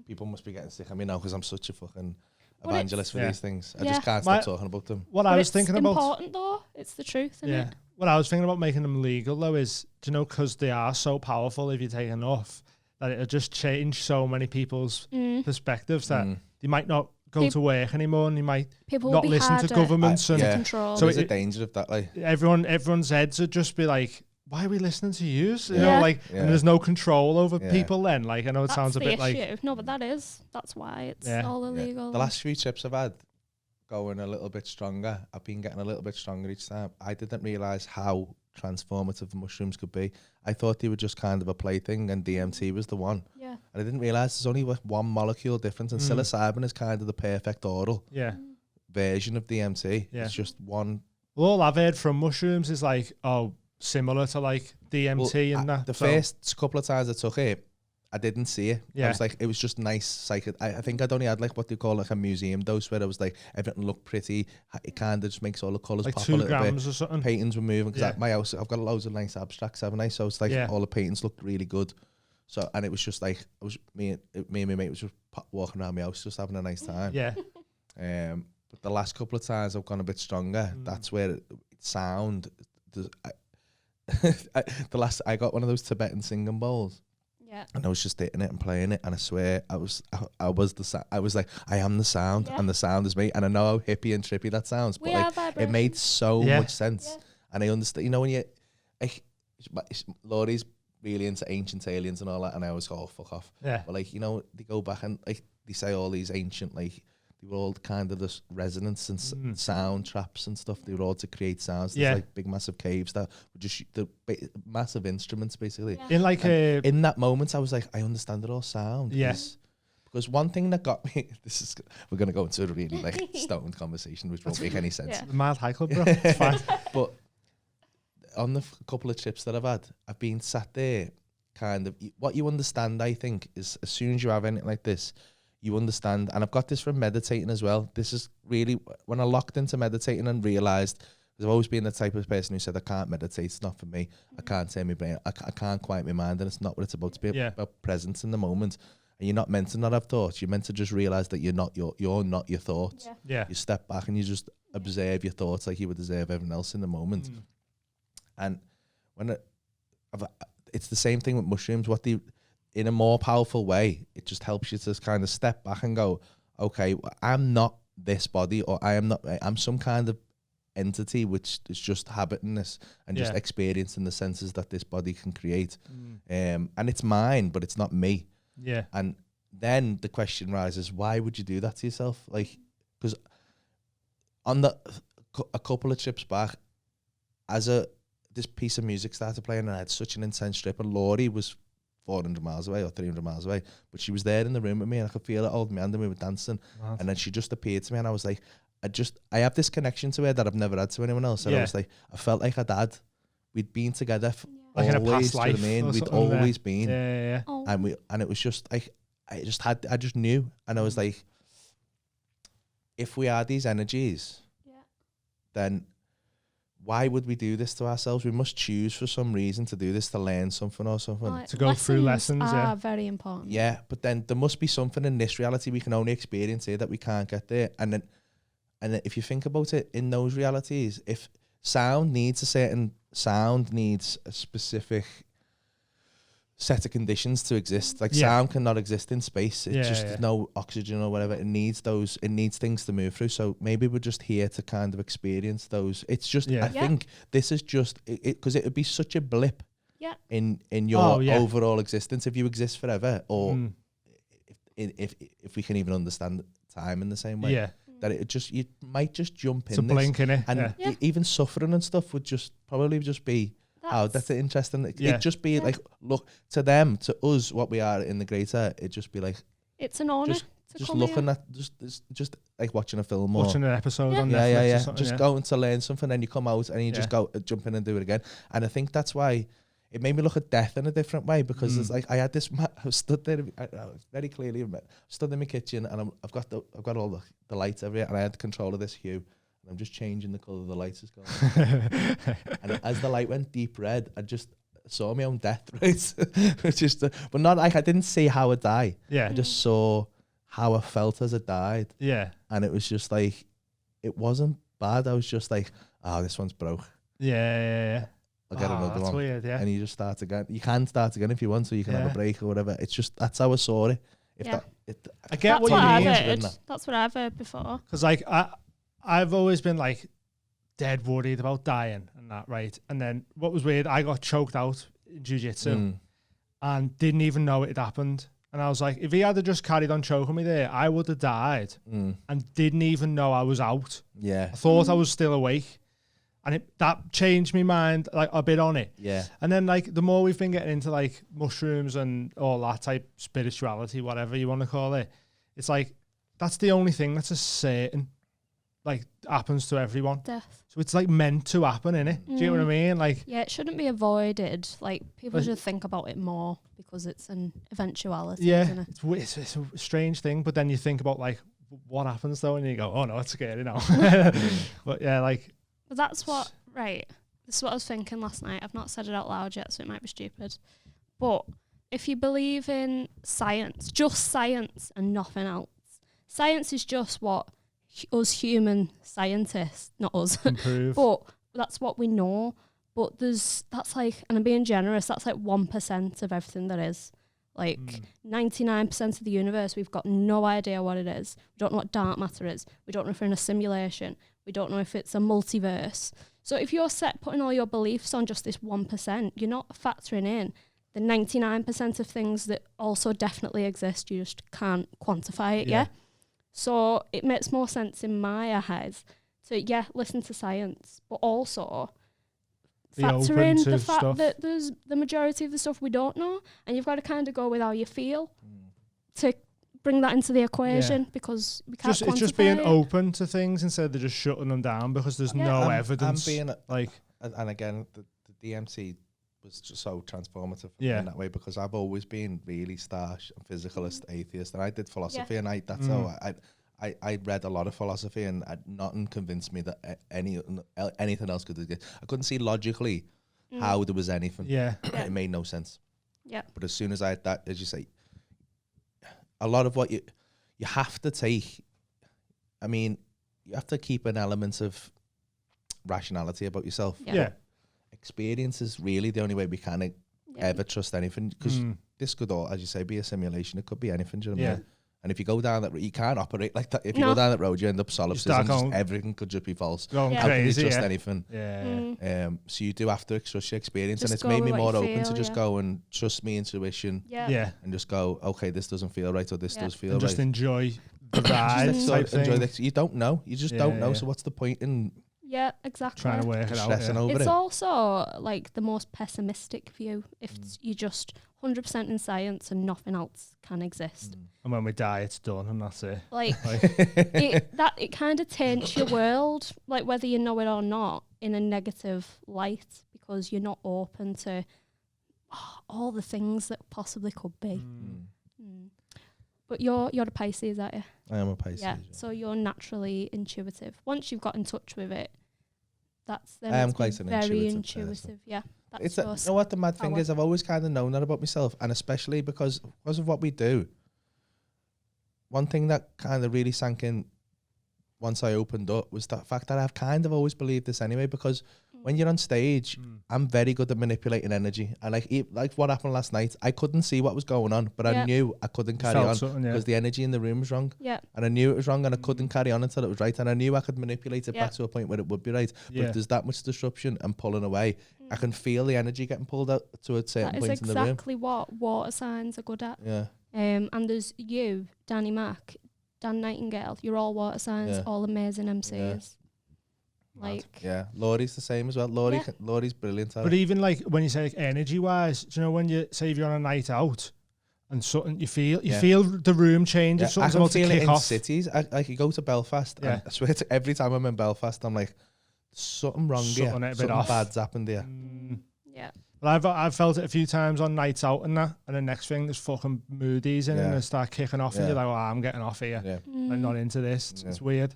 people must be getting sick of me now because I'm such a fucking Well, evangelist for Yeah. these things. I Yeah. just can't My- stop talking about them. What But I was it's thinking about, important though. It's the truth, isn't yeah. it? What I was thinking about making them legal though is, do you know, because they are so powerful if you take enough, that it'll just change so many people's perspectives that they might not go to work anymore and they might People will not be listen to harder governments to and Yeah. control. So There's a it- danger of that, like. everyone's heads would just be like, why are we listening to you? You know, Yeah. like, Yeah. and there's no control over Yeah. people then. Like, I know it That's sounds a the bit like, issue. No, but that's why it's Yeah. all Yeah. illegal. The last few trips I've had, going a little bit stronger. I've been getting a little bit stronger each time. I didn't realise how transformative mushrooms could be. I thought they were just kind of a plaything and DMT was the one. Yeah. And I didn't realise there's only one molecule difference, and psilocybin is kind of the perfect oral yeah. version of DMT. Yeah. It's just one. Well, all I've heard from mushrooms is like, oh, similar to like DMT and that. The So- first couple of times I took it, I didn't see it. Yeah. I was like, it was just nice. I think I'd only had like what they call like a museum dose, where I was like, everything looked pretty. It kind of just makes all the colours like pop a 2 little bit. grams or something. Paintings were moving because Yeah. at my house I've got loads of nice abstracts, haven't I? So it's like Yeah. all the paintings looked really good. So and it was just like me and my mate was just walking around my house just having a nice time. Yeah. But the last couple of times I've gone a bit stronger. That's where sound. I got one of those Tibetan singing bowls. Yeah. And I was just hitting it and playing it, and I swear I was like, I am the sound, Yeah. and the sound is me. And I know how hippie and trippy that sounds, but We like are it vibrations. made so Yeah. much sense. Yeah. And I understand, you know, when you like, Laurie's really into ancient aliens and all that, and I always go, oh, fuck off. Yeah. But like, you know, they go back and like they say all these ancient, like they were all kind of this resonance and sound traps and stuff. They were all to create sounds. There's Yeah. like big massive caves that were just massive instruments basically. Yeah. In like And in that moment, I was like, I understand it all sound. Yeah. Because one thing that got me, we're going to go into a really like stoned conversation, which won't make any sense. Yeah. the Mild High Club, bro. It's fine. But on the couple of trips that I've had, I've been sat there kind of, what you understand, I think, is as soon as you have anything like this, you understand. And I've got this from meditating as well. This is really, when I locked into meditating and realised, I've always been the type of person who said, I can't meditate, it's not for me. I can't turn my brain, I can't quiet my mind, and it's not what it's about. To be about presence in the moment. And you're not meant to not have thoughts. You're meant to just realize that you're not your thoughts. Yeah. You step back and you just observe your thoughts like you would observe everyone else in the moment. And when it's the same thing with mushrooms. In a more powerful way, it just helps you to kind of step back and go, okay, I'm not this body, or I'm some kind of entity which is just habiting this and just experiencing the senses that this body can create. And it's mine, but it's not me. Yeah. And then the question rises, why would you do that to yourself? Like, because on a couple of trips back, this piece of music started playing, and I had such an intense trip, and Laurie was 400 miles away or 300 miles away, but she was there in the room with me, and I could feel it holding me hand, and we were dancing. Wow. And then she just appeared to me, and I was like, I have this connection to her that I've never had to anyone else. And I was like, I felt like we'd been together like always, in a past life. We'd always been. Yeah. Oh. And it was just like, I just knew. And I was like, if we are these energies, then why would we do this to ourselves? We must choose for some reason to do this, to learn something or something. To go through lessons, are very important. Yeah, but then there must be something in this reality we can only experience here that we can't get there. And then if you think about it, in those realities, if sound needs a specific set of conditions to exist. Like sound cannot exist in space. It's there's no oxygen or whatever. It needs things to move through. So maybe we're just here to kind of experience those. It's just, I think this is just it, because it would be such a blip in your overall existence if you exist forever, or if we can even understand time in the same way. That you might just jump in. It's a blink, innit? And even suffering and stuff would probably just be, that's interesting. It'd just be like, look, to them, to us, what we are in the greater, it'd just be like, it's an honor. Just looking at, just like watching a film, watching an episode on Netflix or something. Just going to learn something, then you come out and you just go jump in and do it again. And I think that's why it made me look at death in a different way, because it's like I had this. I stood there, very clearly. Stood in my kitchen, and I've got all the lights everywhere, and I had control of this hue, and I'm just changing the color of the lights. Is going, and as the light went deep red, I just saw my own death. Right, which is but not like I didn't see how I die. Yeah, I just saw how I felt as I died. Yeah, and it was just like, it wasn't bad. I was just like, this one's broke. Yeah. I'll get another that's one. Weird, yeah. And you just start again. You can start again if you want, so you can have a break or whatever. It's just, that's how I saw it. I get what you mean. That's what I've heard before. Because like I've always been like dead worried about dying and that, right? And then what was weird, I got choked out in jiu-jitsu and didn't even know it had happened. And I was like, if he had just carried on choking me there, I would have died and didn't even know I was out. Yeah. I thought I was still awake. And that changed my mind like a bit on it. Yeah. And then like the more we've been getting into like mushrooms and all that type spirituality, whatever you want to call it, it's like that's the only thing that's a certain like happens to everyone. Death. So it's like meant to happen, innit? Do you know what I mean? Like, yeah, it shouldn't be avoided. Like people should think about it more because it's an eventuality. Yeah, isn't it? It's a strange thing, but then you think about like what happens though, and you go, oh no, it's scary now. But yeah, like. But that's what, right, this is what I was thinking last night. I've not said it out loud yet, so it might be stupid. But if you believe in science, just science and nothing else, science is just what us human scientists, not us, but that's what we know. But that's like, and I'm being generous, that's like 1% of everything there is. Like 99% of the universe, we've got no idea what it is. We don't know what dark matter is. We don't know if we're in a simulation. We don't know if it's a multiverse. So if you're putting all your beliefs on just this 1%, you're not factoring in the 99% of things that also definitely exist. You just can't quantify it, yeah? So it makes more sense in my eyes to, listen to science, but also factor in the fact that there's the majority of the stuff we don't know, and you've got to kind of go with how you feel to bring that into the equation because we can't quantify it's just being open to things instead of just shutting them down because there's no evidence. And again, the DMT was just so transformative for me in that way, because I've always been really starch and physicalist, atheist, and I did philosophy, and that's how I read a lot of philosophy, and nothing convinced me that anything else could exist. I couldn't see logically how there was anything. Yeah. It made no sense. Yeah. But as soon as I had that, as you say, a lot of what you have to take, I mean, you have to keep an element of rationality about yourself. Yeah. Experience is really the only way we can ever trust anything, because this could all, as you say, be a simulation. It could be anything. Do you know what I mean? And if you go down that road, you can't operate like that. If you go down that road, you end up solipsism. Everything could just be false. Going How crazy, can you trust anything? Yeah. So you do have to trust your experience, Just and it's go made me with more what you open to feel, just go and trust me intuition. Yeah. And just go, okay, this doesn't feel right, or this does feel And right. just enjoy the ride type thing. Enjoy this. You don't know. You just don't know. So what's the point in exactly. trying to work it out? stressing over It's it? also like the most pessimistic view. If you just 100% in science and nothing else can exist. And when we die, it's done, and that's it. Like it kind of taints your world, like whether you know it or not, in a negative light, because you're not open to all the things that possibly could be. But you're a Pisces, aren't you? I am a Pisces. Yeah. So you're naturally intuitive. Once you've got in touch with it, I am quite an very intuitive person. Yeah. It's you know what the mad thing is? I've always kind of known that about myself, and especially because of what we do. One thing that kind of really sank in once I opened up was that fact that I've kind of always believed this anyway, because when you're on stage, I'm very good at manipulating energy. And like what happened last night, I couldn't see what was going on, but I knew I couldn't carry on because the energy in the room was wrong. Yeah. And I knew it was wrong, and I couldn't carry on until it was right. And I knew I could manipulate it back to a point where it would be right. But if there's that much disruption and pulling away, I can feel the energy getting pulled out to a certain point in the room. That is exactly what water signs are good at. Yeah. And there's you, Danny Mac, Dan Nightingale. You're all water signs, all amazing MCs. Like Laurie's the same as well. Laurie's brilliant. But even like when you say like energy wise, do you know when you say if you're on a night out and something you feel the room change, if something's about to kick off. Cities, I could go to Belfast, and I swear to every time I'm in Belfast, I'm like, something wrong here. Something bad's happened here. Yeah. But I've felt it a few times on nights out and that, and the next thing there's fucking moodies in and they start kicking off and you're like, oh, I'm getting off here. Yeah. I'm not into this. It's weird.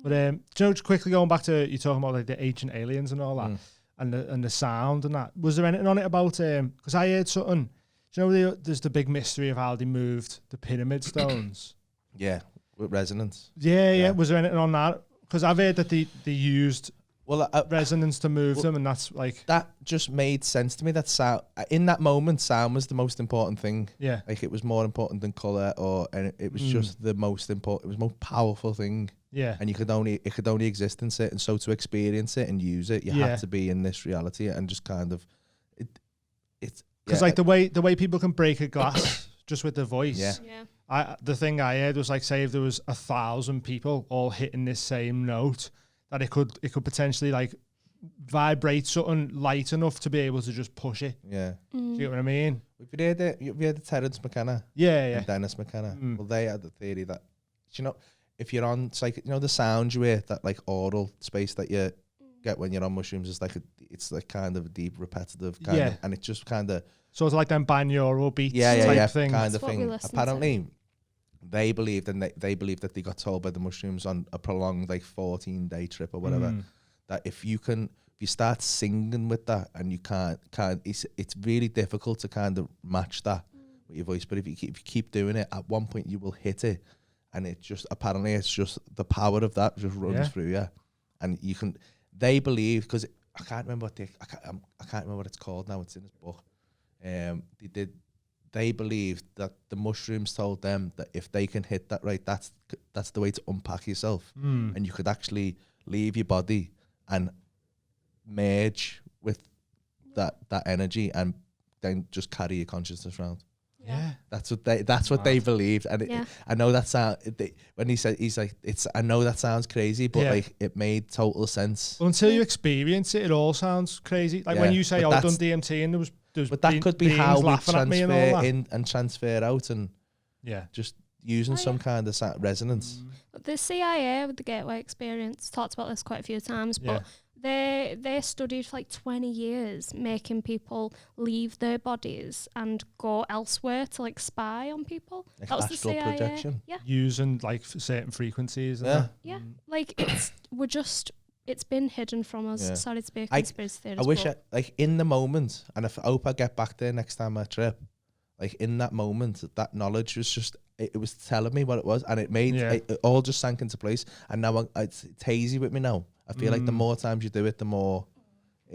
But do you know, just quickly going back to you talking about like the ancient aliens and all that, and the sound and that. Was there anything on it about? Because I heard something. Do you know there's the big mystery of how they moved the pyramid stones? Yeah, with resonance. Yeah. Was there anything on that? Because I've heard that they used resonance to move them, and that's like that just made sense to me. That sound in that moment, sound was the most important thing. Yeah, like it was more important than color, and it was just the most important. It was the most powerful thing. Yeah, and it could only exist in it, and so to experience it and use it, you have to be in this reality and just kind of it's because like the way people can break a glass just with their voice. Yeah. The thing I heard was like, say if there was 1,000 people all hitting this same note, that it could potentially like vibrate something light enough to be able to just push it. Yeah. Do you get what I mean? Have you heard the Terence McKenna? Yeah. And Dennis McKenna. Well, they had the theory that, you know, if you're on, it's like, you know, the sound you hear, that like oral space that you get when you're on mushrooms is like it's like kind of a deep, repetitive kind of, and it just kind of sort of like them binaural beats type thing. Kind of thing. Apparently, they believed that they got told by the mushrooms on a prolonged like 14-day trip or whatever that if you start singing with that and you can't it's really difficult to kind of match that with your voice, but if you keep doing it, at one point you will hit it, and it just apparently it's just the power of that just runs through you, and you can. They believe, because I can't remember I can't remember what it's called now. It's in his book. They believed that the mushrooms told them that if they can hit that right, that's the way to unpack yourself, and you could actually leave your body and merge with that energy, and then just carry your consciousness around. Yeah, that's what they believed, and I know that sound. When he said, he's like, I know that sounds crazy, but like it made total sense. Well, until you experience it, it all sounds crazy. Like when you say, "Oh, I've done DMT," and there was but that could be how we transfer in and transfer out, and just using some kind of resonance. The CIA with the Gateway Experience talked about this quite a few times, but They studied for like 20 years, making people leave their bodies and go elsewhere to like spy on people. Like That was the astral CIA. projection. Yeah, Using like certain frequencies. And Yeah. that. yeah. Like it's been hidden from us. Yeah. Sorry to be a I- conspiracy theorist. I wish but like in the moment, and I hope I get back there next time I trip. Like in that moment, that knowledge was just it was telling me what it was, and it made it all just sank into place. And now it's hazy with me now. I feel like the more times you do it, the more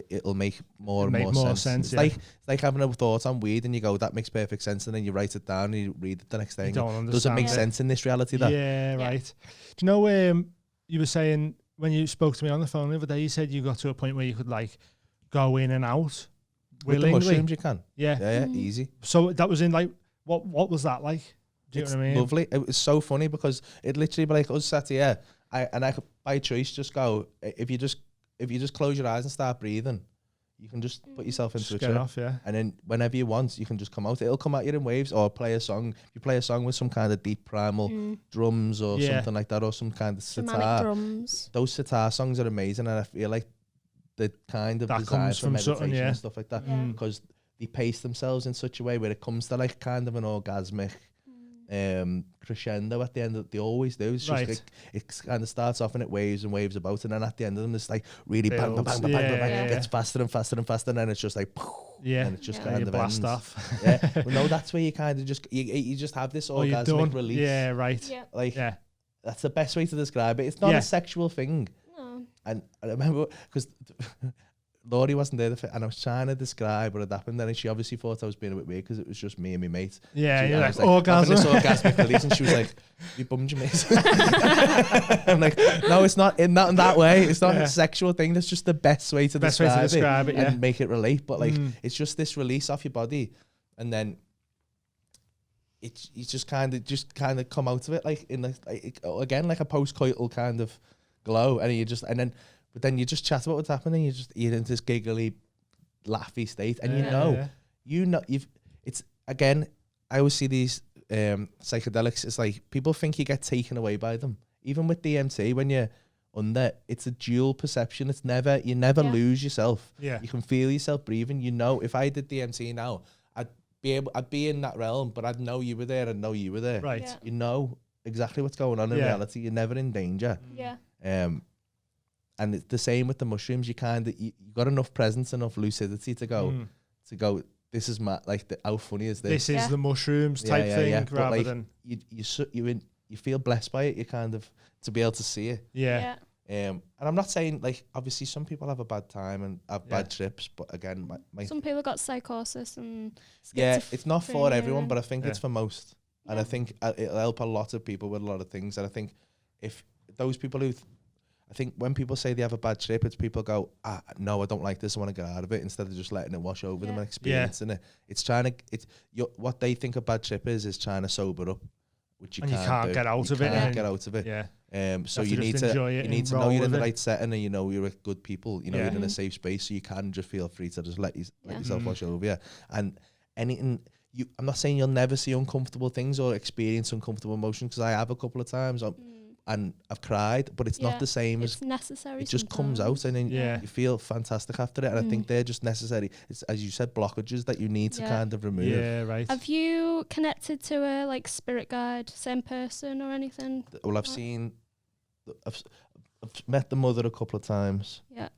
it'll make more and more sense. It's like having a thought on weed, and you go, "That makes perfect sense," and then you write it down and you read it the next day. And does it make sense in this reality? That yeah, right. Do you know? You were saying when you spoke to me on the phone the other day, you said you got to a point where you could like go in and out willingly. With the mushrooms, you can. Yeah, Easy. So that was in like what was that like? Do you know what I mean? Lovely. It was so funny because it literally be like us sat here, I could by choice just go. If you just close your eyes and start breathing, you can just put yourself into Just a get trip. off, yeah. And then whenever you want, you can just come out. It'll come at you in waves, or play a song. If you play a song with some kind of deep primal drums or something like that, or some kind of sitar. shamanic drums. Those sitar songs are amazing, and I feel like the kind of That design comes for from meditation something, yeah. and stuff like that, because they pace themselves in such a way where it comes to like kind of an orgasmic crescendo at the end. They always do. It's just like, it kind of starts off and it waves and waves about, and then at the end of them, it's like really bang, bang, bang, bang, bang, bang. It gets faster and faster and faster, and then it's just like, and it's just kind of blast ends. off. Well, no, that's where you kind of just you just have this orgasmic release. Yeah, right. Yeah. Like that's the best way to describe it. It's not a sexual thing. No. And I remember because Laurie wasn't there, and I was trying to describe what had happened. And she obviously thought I was being a bit weird because it was just me and my mate. Yeah, you're like, having orgasm. this orgasmic release, and she was like, "You bummed your mate." I'm like, "No, it's not in that way. It's not a sexual thing. That's just the best way to describe it and make it relate. But like, it's just this release off your body, and then you just kind of come out of it like in again like a post-coital kind of glow, and but then you just chat about what's happening. You're in this giggly, laughy state, and it's again. I always see these psychedelics. It's like people think you get taken away by them. Even with DMT, when you're under, it's a dual perception. You never lose yourself. Yeah, you can feel yourself breathing. You know, if I did DMT now, I'd be in that realm, but I'd know you were there and know you were there. right. Yeah. You know exactly what's going on in reality. You're never in danger. Yeah. And it's the same with the mushrooms. You got enough presence, enough lucidity to go. This is how funny is this? This is the mushrooms type thing, rather like, than you feel blessed by it. You kind of to be able to see it. Yeah. And I'm not saying like obviously some people have a bad time and have bad trips, but again, some people got psychosis and it's not for everyone, but I think Yeah. it's for most, and I think it'll help a lot of people with a lot of things. And I think if those people I think when people say they have a bad trip, it's people go, no, I don't like this, I want to get out of it, instead of just letting it wash over them and experiencing it. It's what they think a bad trip is trying to sober up, which you can't get out of it. Get out of it. Yeah. So you need to know you're in the right setting, and you know you're with good people. You know you're in a safe space, so you can just feel free to just let yourself wash over you. And anything I'm not saying you'll never see uncomfortable things or experience uncomfortable emotions, because I have a couple of times. And I've cried, but it's not the same as necessary. It just comes out, and then you feel fantastic after it. And I think they're just necessary. It's, as you said, blockages that you need to kind of remove. Yeah, right. Have you connected to a like spirit guide, same person or anything? Well, I've met the mother a couple of times. Yeah.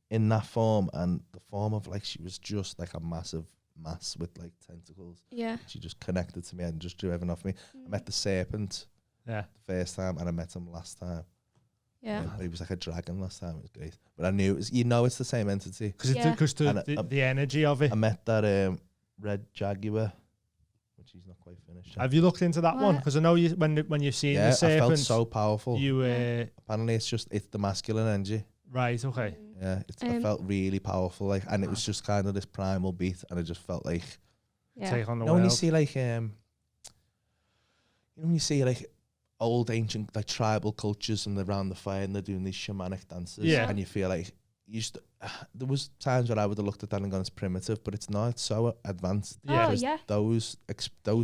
In that form, and the form of like she was just like a massive mass with like tentacles. Yeah. She just connected to me and just drew everything off me. I met the serpent. The first time, and I met him last time. Yeah. He was like a dragon last time. It was great. But I knew it was, it's the same entity. Because the energy of it. I met that red jaguar, which he's not quite finished. Have you looked into that one? Because I know when you've seen the serpent, I felt so powerful. Apparently it's the masculine energy. Right. Okay. Yeah. I felt really powerful, like, and it was just kind of this primal beat, and I just felt like take on the world. When you see like when you see like old ancient like tribal cultures and they're around the fire and they're doing these shamanic dances, and you feel like there was times where I would have looked at that and gone, it's primitive, but it's not. It's so advanced. Those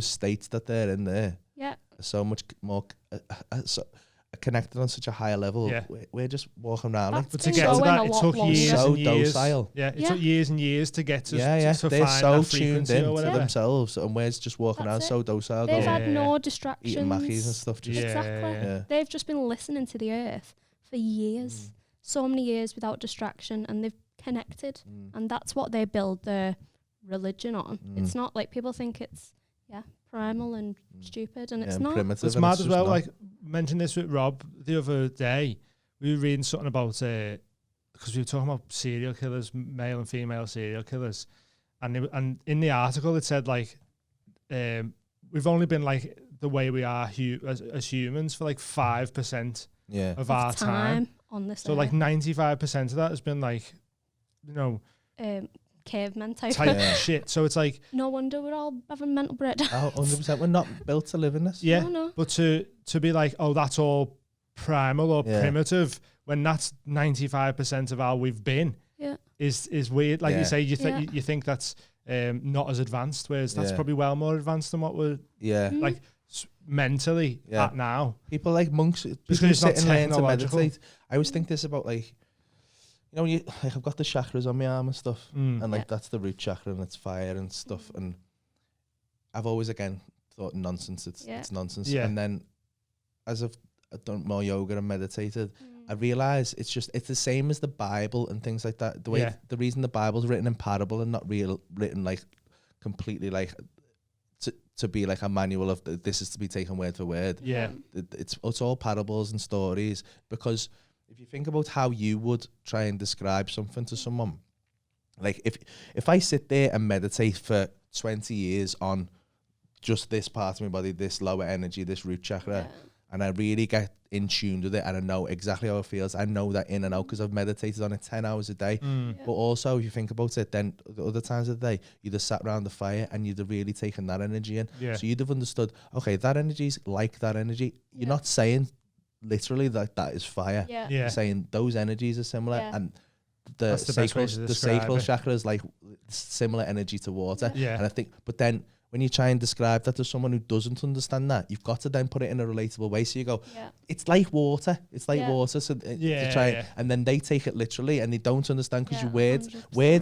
states that they're in there are so much more connected on such a higher level. Yeah. We're just walking around like, But That's to been get to going that, a it lot took longer. years So and years. docile. Yeah, it Yeah. took years and years to get to, yeah. to They're find so that frequency tuned in or to whatever. themselves, and we're just walking around That's it. so docile, They've going, had Yeah. no eating distractions. Mackies and stuff. Just Yeah. Exactly. Yeah. They've just been listening to the earth for years, so many years without distraction, and they've connected, and that's what they build their religion on. It's not like people think it's primal and stupid, and it's not. primitive. It's and mad it's as just well. not. Like, mentioned this with Rob the other day. We were reading something about because we were talking about serial killers, male and female serial killers, and in the article it said like we've only been like the way we are as humans for like 5% of our time on this. So like 95% of that has been like, you know, caveman type shit. So it's like, no wonder we're all having mental breakdown. Oh, 100%. We're not built to live in this. yeah. No. But to be like, oh, that's all primal or primitive, when that's 95% of how we've been, is weird. Like you say, you think that's not as advanced, whereas that's probably well more advanced than what we're like mentally at now. People like monks, Because people it's not sit and learn to technological. meditate. I always think this about like, you know, when you, like I've got the chakras on my arm and stuff, and like that's the root chakra and it's fire and stuff, and I've always again thought nonsense. It's nonsense. Yeah. And then as I've done more yoga and meditated, I realize it's the same as the Bible and things like that. The way the reason the Bible's written in parable and not written like completely like to be like a manual of this is to be taken word for word. Yeah, it's all parables and stories, because if you think about how you would try and describe something to someone, like if I sit there and meditate for 20 years on just this part of my body, this lower energy, this root chakra, and I really get in tune with it and I know exactly how it feels, I know that in and out because I've meditated on it 10 hours a day. But also if you think about it, then the other times of the day you'd have sat around the fire and you'd have really taken that energy in. So you'd have understood, okay, that energy's like that energy. You're not saying literally that is fire. You're saying those energies are similar, and the sacral chakra is like similar energy to water. And I think, but then when you try and describe that to someone who doesn't understand that, you've got to then put it in a relatable way. So you go, it's like water. It's like water. So to try and then they take it literally and they don't understand because your words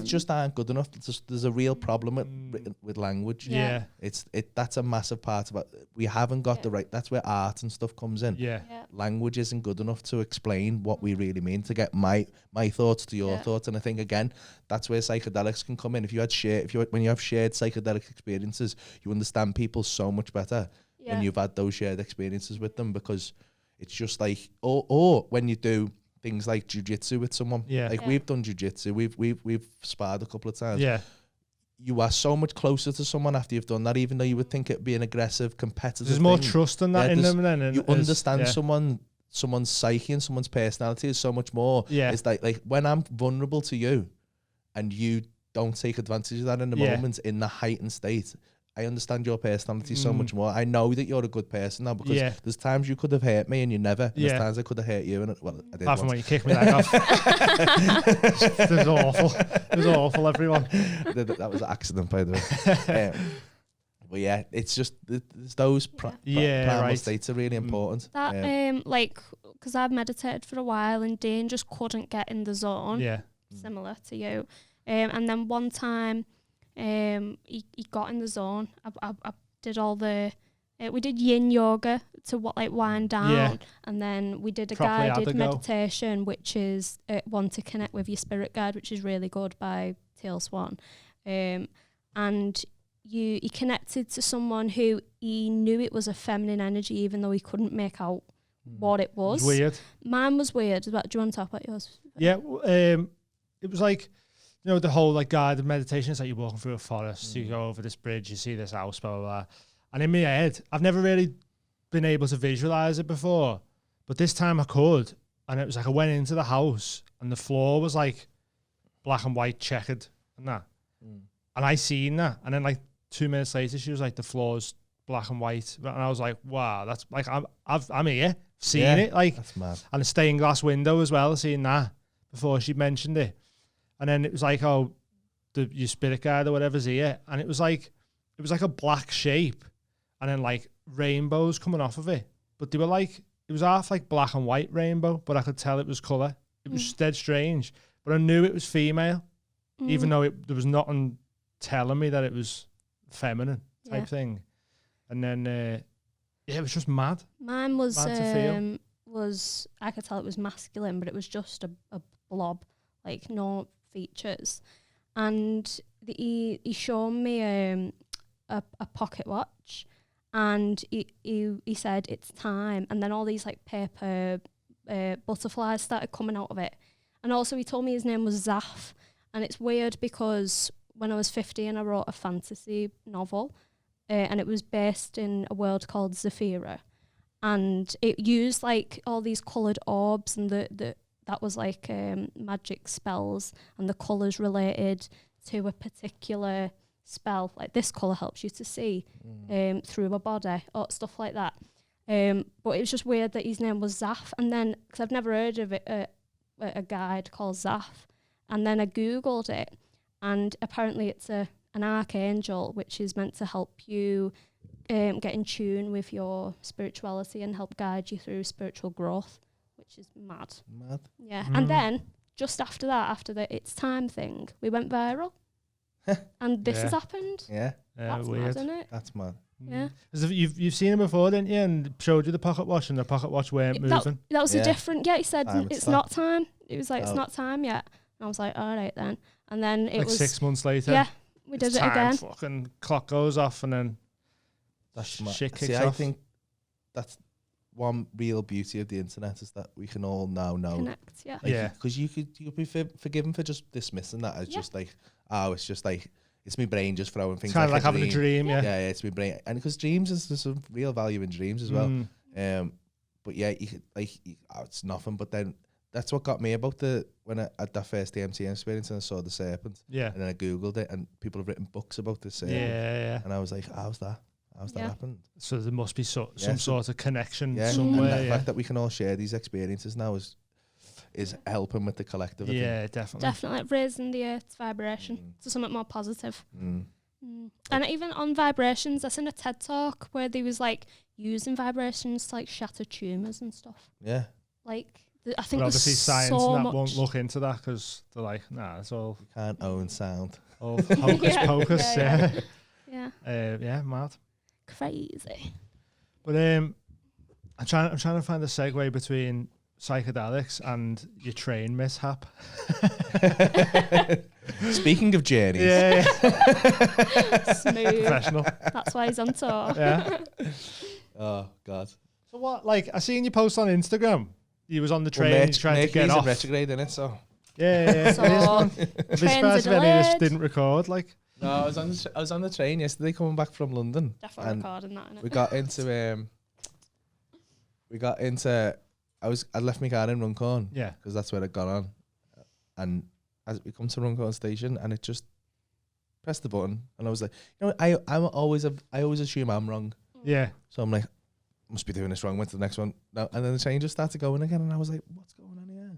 just aren't good enough. There's a real problem with language. That's a massive part of it. We haven't got the right. That's where art and stuff comes in. Language isn't good enough to explain what we really mean, to get my thoughts to your thoughts. And I think again, that's where psychedelics can come in. When you have shared psychedelic experiences, you understand people so much better when you've had those shared experiences with them, because it's just like, or when you do things like jiu-jitsu with someone, we've done jiu-jitsu, we've sparred a couple of times. You are so much closer to someone after you've done that, even though you would think it'd be an aggressive, competitive There's more trust in that in them. Then you understand someone's psyche and someone's personality is so much more. It's like when I'm vulnerable to you and you don't take advantage of that in the moment, in the heightened state, I understand your personality so much more. I know that you're a good person now, because there's times you could have hurt me and you never. And there's times I could have hurt you, and I did. Apart from when you kicked me leg off. It was awful. It was awful, everyone. That was an accident, by the way. But yeah, it's just there's those primal states are really important. That like, because I've meditated for a while and Dane just couldn't get in the zone. Similar to you. And then one time, he got in the zone. I did all the, we did yin yoga to wind down, and then we did a guided meditation, which is one to connect with your spirit guide, which is really good, by Teal Swan. And he connected to someone who he knew it was a feminine energy, even though he couldn't make out what it was. Weird. Mine was weird. Do you want to talk about yours? Yeah, it was like, you know, the whole like guided meditation is like you're walking through a forest, you go over this bridge, you see this house, blah, blah, blah. And in my head, I've never really been able to visualize it before, but this time I could. And it was like I went into the house and the floor was like black and white checkered and that. And I seen that. And then like 2 minutes later, she was like, the floor's black and white. And I was like, wow, that's like, I'm here, seeing it. Like, that's mad. And a stained glass window as well, seeing that before she mentioned it. And then it was like, oh, your spirit guide or whatever's here. And it was like a black shape and then like rainbows coming off of it. But they were like it was half like black and white rainbow, but I could tell it was colour. It was dead strange, but I knew it was female, even though there was nothing telling me that it was feminine type thing. And then, it was just mad. Mine was Mad to feel. I could tell it was masculine, but it was just a blob, like no features. And he showed me a pocket watch, and he said it's time, and then all these like paper butterflies started coming out of it. And also he told me his name was Zaf, and it's weird because when I was 15 I wrote a fantasy novel, and it was based in a world called Zafira, and it used like all these coloured orbs, and that was like magic spells, and the colours related to a particular spell, like this colour helps you to see through a body, or stuff like that. But it was just weird that his name was Zaf, and then, because I've never heard of it, a guide called Zaf, and then I googled it, and apparently it's an archangel, which is meant to help you get in tune with your spirituality and help guide you through spiritual growth, which is mad. Yeah. And then just after that, after the it's time thing, we went viral. And this has happened. Yeah. That's weird. mad, isn't it? That's mad. Yeah. You've seen him before, didn't you? And showed you the pocket watch, and the pocket watch weren't moving. That was a different. Yeah, he said Time it's stop. not time. It was like it's not time yet. And I was like, all right then. And then it Like was 6 months later. Yeah, we did it's it time, again. Fucking clock goes off, and then That's mad. shit kicks See, off. I think that's one real beauty of the internet, is that we can all now know. Connect. Yeah. Yeah. Because you'll be forgiven for just dismissing that as just like, oh, it's just like, it's my brain just throwing things. It's kind of like having a dream, yeah, it's my brain, and because dreams there's some real value in dreams as well. But yeah, it's nothing. But then that's what got me about when I had that first DMT experience, and I saw the serpent. Yeah. And then I googled it, and people have written books about this serpent. Yeah. And I was like, how's that happened? So there must be some sort of connection Yeah, somewhere. and the fact that we can all share these experiences now is helping with the collective. Yeah, definitely. Definitely raising the earth's vibration to something more positive. Mm. And even on vibrations, I seen a TED talk where they was like using vibrations to like shatter tumours and stuff. Yeah. Like I think But obviously there's science so and that much. won't look into that, because they're like, nah, it's all You can't own sound. hocus pocus. Yeah. Yeah, mad. Crazy. But I'm trying to find the segue between psychedelics and your train mishap. Speaking of journeys. Yeah. Smooth. Professional. That's why he's on tour. Yeah. Oh God. So what? Like, I seen you post on Instagram. You was on the train trying to get Mercury's off. in retrograde, innit? So. Yeah. So, I'd be trains surprised are if any of this delayed. didn't record. Like, No, I was on the train yesterday coming back from London. Definitely and recording that, innit? we got into I left my car in Runcorn. yeah. Because that's where I'd gone on. And as we come to Runcorn station, and it just pressed the button, and I was like, I always assume I'm wrong. Yeah. So I'm like, must be doing this wrong. Went to the next one. No, and then the train just started going again, and I was like, what's going on here?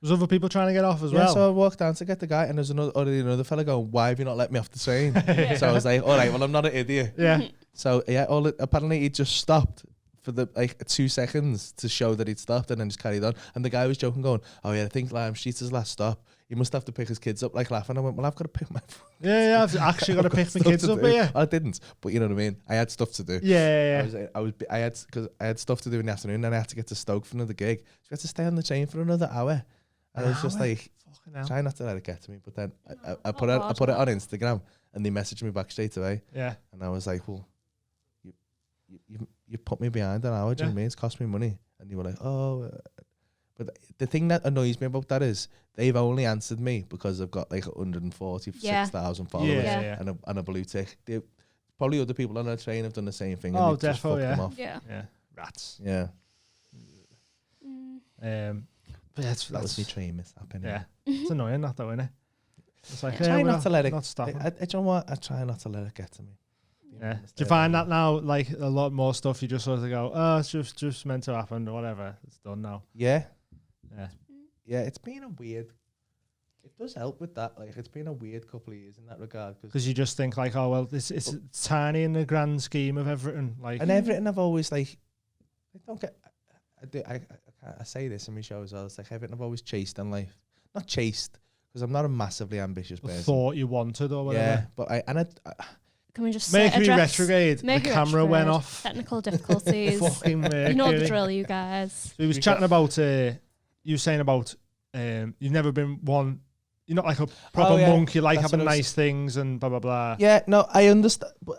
There's other people trying to get off as Yeah, well. so I walked down to get the guy, and there's another fella going, why have you not let me off the train? So I was like, all right, well, I'm not an idiot. Yeah. So yeah, apparently he just stopped for the 2 seconds to show that he'd stopped, and then just carried on. And the guy was joking, going, oh yeah, I think Lime Street's his last stop. He must have to pick his kids up, like laughing. I went, well, I've got to pick my Yeah, I've actually got to pick my kids up here. I didn't, but you know what I mean. I had stuff to do. Yeah. Because I had stuff to do in the afternoon, and I had to get to Stoke for another gig. So I had to stay on the train for another hour, and I was just like, try not to let it get to me. But then I put it on Instagram, and they messaged me back straight away. Yeah. And I was like, well, you put me behind an hour. Do you know what I mean? It's cost me money. And they were like, oh. But the thing that annoys me about that is they've only answered me because I've got like 146,000 followers and a blue tick. Probably other people on the train have done the same thing. Oh, and just fucked them off. Yeah. Rats. Yeah. But yeah, That was my train mishap. Yeah. It's annoying, that though, isn't it? It's like, I try not to let it. Not stopping. I don't know what. I try not to let it get to me. Yeah. Do you find that now, like a lot more stuff, you just sort of go, oh, it's just meant to happen or whatever. It's done now. Yeah. Yeah. Yeah, it's been a weird. It does help with that. Like, it's been a weird couple of years in that regard. Because you just think like, oh well, it's tiny in the grand scheme of everything. Like, And everything I've always like, I I say this in my show as well. It's like everything I've always chased in life. Not chased, because I'm not a massively ambitious person. Thought you wanted or whatever. Yeah, but Can we just Mercury address retrograde. The camera went off. Technical difficulties. Fucking Mercury. You know the drill, you guys. So he was chatting about, you were saying about, you've never been one, you're not like a proper monk, you like That's having nice things and blah, blah, blah. Yeah, no, I understand. But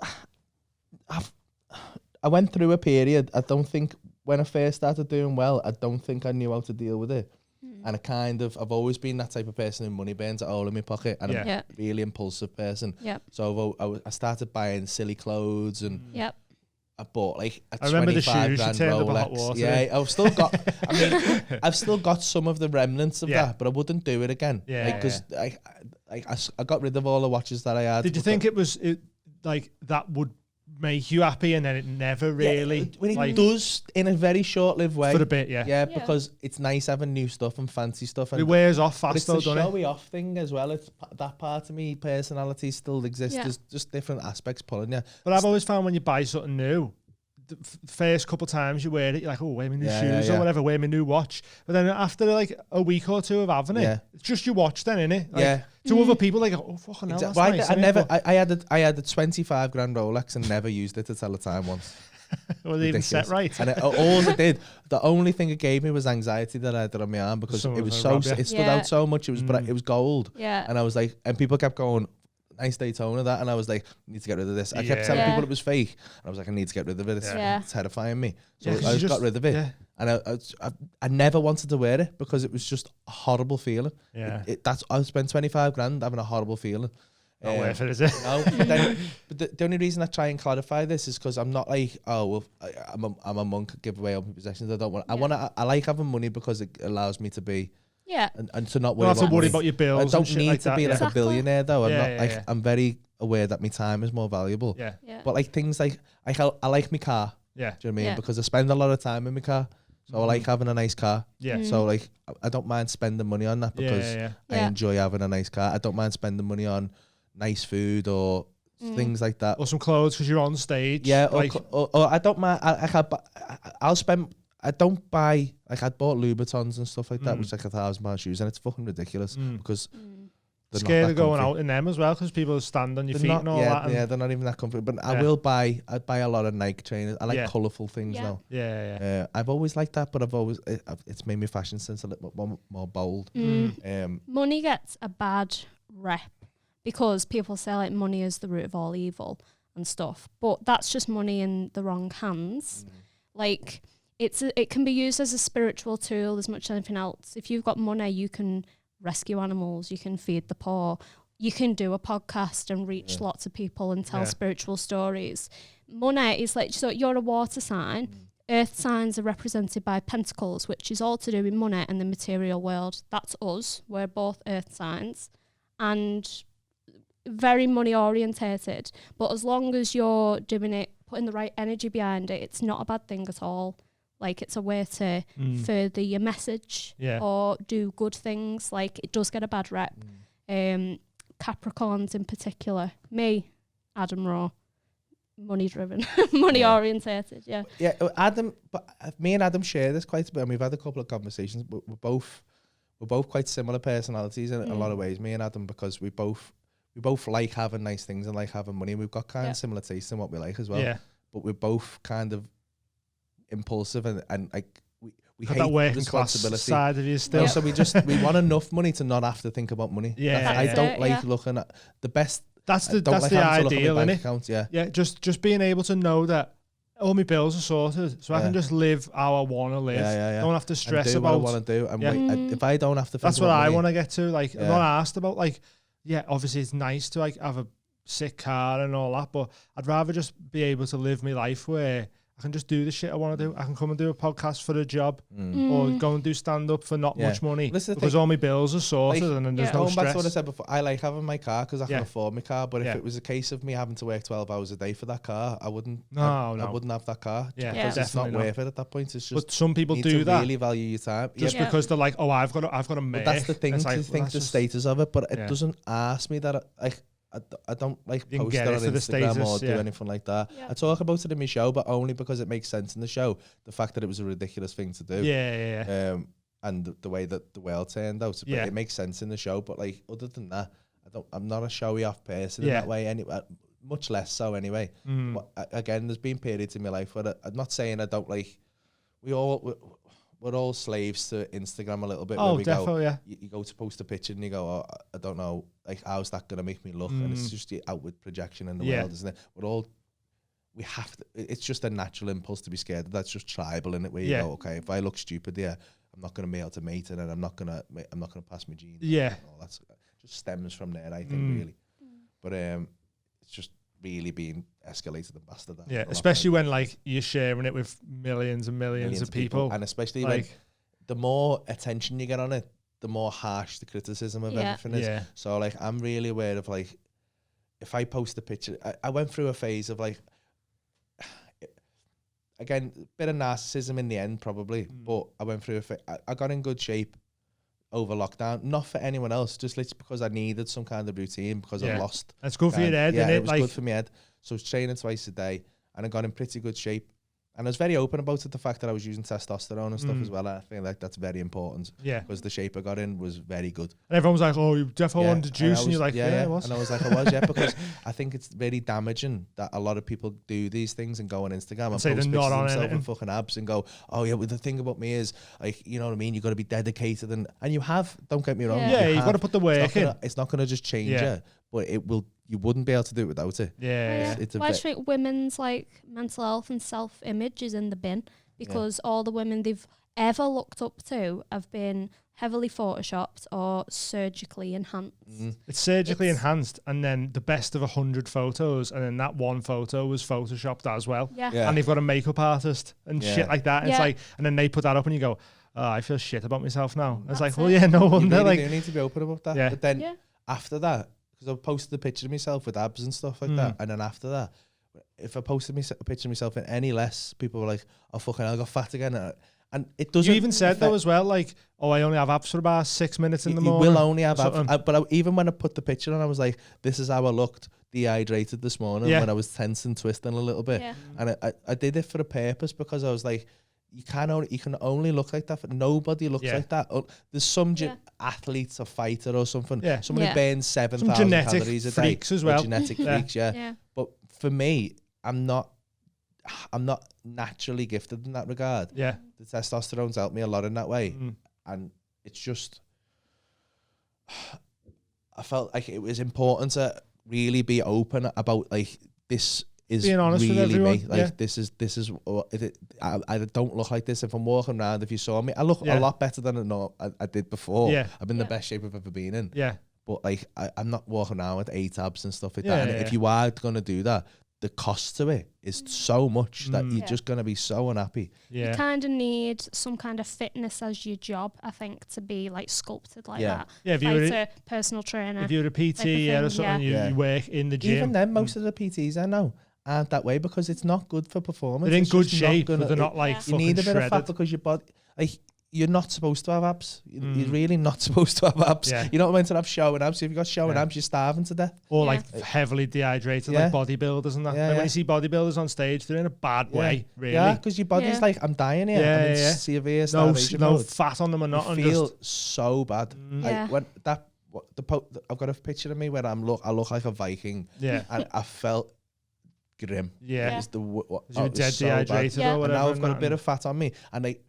I went through a period, I don't think, when I first started doing well, I don't think I knew how to deal with it. And I've always been that type of person who money burns a hole in my pocket, and I'm a really impulsive person. So I started buying silly clothes, and I bought like a 25 grand Rolex. Yeah, I've still got. I mean, I've still got some of the remnants of that, but I wouldn't do it again. Because I got rid of all the watches that I had. Did you think it was like that would make you happy, and then it never really? It does in a very short-lived way. For a bit, yeah, because it's nice having new stuff and fancy stuff. And it wears off fast, though, doesn't it? It's a showy-off thing as well. It's that part of me personality still exists. There's just different aspects pulling you. But I've always found when you buy something new, the first couple of times you wear it, you're like, oh, wear my new shoes or whatever, wear my new watch. But then after like a week or two of having it, it's just your watch then, innit? Like, to other people, like, oh, fucking hell, that's nice. I had a 25 grand Rolex and never used it to tell the time once. Was it even set right? And all it did, the only thing it gave me was anxiety that I had it on my arm, because it stood out so much. It was gold. Yeah. And I was like, and people kept going, nice Daytona, that, and I was like, I need to get rid of this. I kept telling people it was fake, and I was like, I need to get rid of it. It's terrifying me. So I just got rid of it, and I never wanted to wear it because it was just a horrible feeling. I spent 25 grand having a horrible feeling. Not worth it, is it? No, but the only reason I try and clarify this is because I'm not like, oh well, I'm a monk, give away all my possessions. I don't want. I like having money because it allows me to be. Yeah, and to not worry about your bills. I don't need like to be like a billionaire though. I'm not I'm I'm very aware that my time is more valuable. Yeah. But like things like I like my car. Yeah. Do you know what I mean? Because I spend a lot of time in my car, so I like having a nice car. Yeah. So like I don't mind spending money on that because I enjoy having a nice car. I don't mind spending money on nice food or things like that, or some clothes because you're on stage. Yeah. Or I don't mind. I'll spend. I don't buy, like, I bought Louboutins and stuff like that, which is like £1,000 shoes, and it's fucking ridiculous because they're scared of going comfy. out in them as well because people stand on your feet and all that. Yeah, they're not even that comfy. But I'd buy a lot of Nike trainers. I like colourful things now. Yeah. I've always liked that, but it's made my fashion sense a little bit more bold. Money gets a bad rep because people say like money is the root of all evil and stuff, but that's just money in the wrong hands. Like, it can be used as a spiritual tool as much as anything else. If you've got money, you can rescue animals, you can feed the poor, you can do a podcast and reach lots of people and tell spiritual stories. Money is like, so you're a water sign. Earth signs are represented by pentacles, which is all to do with money and the material world. That's us. We're both earth signs and very money orientated. But as long as you're doing it, putting the right energy behind it, it's not a bad thing at all. Like, it's a way to further your message or do good things. Like, it does get a bad rep. Capricorns in particular. Me, Adam Raw, money driven, money orientated. Yeah. Adam, but me and Adam share this quite a bit, and we've had a couple of conversations. But we're both quite similar personalities in a lot of ways. Me and Adam, because we both like having nice things and like having money. We've got kind of similar tastes in what we like as well. Yeah. But we're both kind of impulsive and like we hate that working responsibility class side of you still. No, so we want enough money to not have to think about money. I don't like looking at the best. That's the ideal, isn't it? Yeah. Just being able to know that all my bills are sorted, so I can just live how I want to live. Don't have to stress about what I want to do. And if I don't have to, that's what I want to get to. Like, I'm not asked about like, obviously it's nice to like have a sick car and all that, but I'd rather just be able to live my life where I can just do the shit I want to do. I can come and do a podcast for a job or go and do stand-up for not much money because all my bills are sorted and then there's no stress. Back to what I said before, I like having my car because I can afford my car, but if it was a case of me having to work 12 hours a day for that car, I wouldn't I wouldn't have that car because it's not worth it at that point. It's just, but some people do that. Really value your time. Just because they're like, oh, I've got to make. But that's the thing, to think the status of it, but it doesn't ask me that, I don't like You can post get it it on for the Instagram status, or do yeah. anything like that. Yeah. I talk about it in my show, but only because it makes sense in the show. The fact that it was a ridiculous thing to do. Yeah. And the way that the world turned out, but Yeah. it makes sense in the show. But like other than that, I'm not a showy off person in Yeah. that way. Anyway, much less so anyway. But again, there's been periods in my life where I'm not saying I don't like. We're all slaves to Instagram a little bit. Oh, where we definitely, go, yeah. you go to post a picture and you go, oh, I don't know, like how's that gonna make me look? And it's just the outward projection in the world, isn't it? We have to. It's just a natural impulse to be scared. That's just tribal in it, where you go, okay, if I look stupid, I'm not gonna be able to mate it, and I'm not gonna pass my genes. Yeah, all that's just stems from there, I think, really. But it's just really being escalated and bastardized. Yeah, especially when like you're sharing it with millions and millions of people, and especially like, when the more attention you get on it, the more harsh the criticism of everything is. Yeah. So like, I'm really aware of like, if I post a picture, I went through a phase of like, again, a bit of narcissism in the end probably, but I went through I got in good shape over lockdown, not for anyone else, just literally because I needed some kind of routine because I lost. That's good for your head, isn't it? It was good for my head. So I was training twice a day and I got in pretty good shape. And I was very open about it, the fact that I was using testosterone and stuff as well. I feel like that's very important. Yeah. Because the shape I got in was very good. And everyone was like, oh, you definitely wanted juice. And you're like, yeah, I was. And I was like, I was, yeah, because I think it's very damaging that a lot of people do these things and go on Instagram and say post they're pictures not of on themselves anything. with fucking abs and go, oh yeah, well, the thing about me is, like, you know what I mean? You got to be dedicated and you have, don't get me wrong. Yeah, you've got to put the work in. It's not going to just change you, but it will. You wouldn't be able to do it without it. Yeah. It's I think women's like mental health and self-image is in the bin because all the women they've ever looked up to have been heavily photoshopped or surgically enhanced. It's surgically enhanced, and then the best of 100 photos, and then that one photo was photoshopped as well. Yeah. And they've got a makeup artist and shit like that. And it's like, and then they put that up, and you go, oh, I feel shit about myself now. And it's like, well, yeah, no wonder. You really like, do need to be open about that. Yeah. But then after that, because I posted a picture of myself with abs and stuff like that, and then after that, if I posted a picture of myself in any less, people were like, oh, fucking hell, I got fat again. And it doesn't. You even said though as well, like, oh, I only have abs for about 6 minutes in the morning. You will only have abs. But even when I put the picture on, I was like, this is how I looked dehydrated this morning when I was tense and twisting a little bit. And I did it for a purpose because I was like, you can only look like that. Nobody looks like that. There's some athletes or fighter or something. Somebody burns 7,000 calories a day. Freaks as well. Genetic freaks, But for me, I'm not naturally gifted in that regard. Yeah. The testosterone's helped me a lot in that way. And it's just, I felt like it was important to really be open about like, this is being honest really with everyone. me. Like this is I don't look like this. If I'm walking around, if you saw me, I look a lot better than I did before. I've been the best shape I've ever been in. But like I'm not walking around with 8 abs and stuff like that. And if you are gonna do that, the cost to it is so much that you're just gonna be so unhappy. You kind of need some kind of fitness as your job, I think, to be like sculpted like that. If you were a personal trainer, if you're a PT or something, you work in the gym. Even then, most of the PTs I know aren't that way because it's not good for performance. They're in good shape, but they're not like you need a bit shredded. of fat because your body, like, you're not supposed to have abs. You're really not supposed to have abs. You're not meant to have showing abs. If you've got showing abs, you're starving to death. Or like heavily dehydrated, like bodybuilders and that. Like when you see bodybuilders on stage, they're in a bad way, really. Yeah, because your body's like, I'm dying here. I'm in severe starvation no mode. fat on them or not. I feel so bad. Like when I've got a picture of me where I look like a Viking. And I felt grim. Yeah. It's you were dead dehydrated or whatever. And now I've got a bit of fat on me, and like,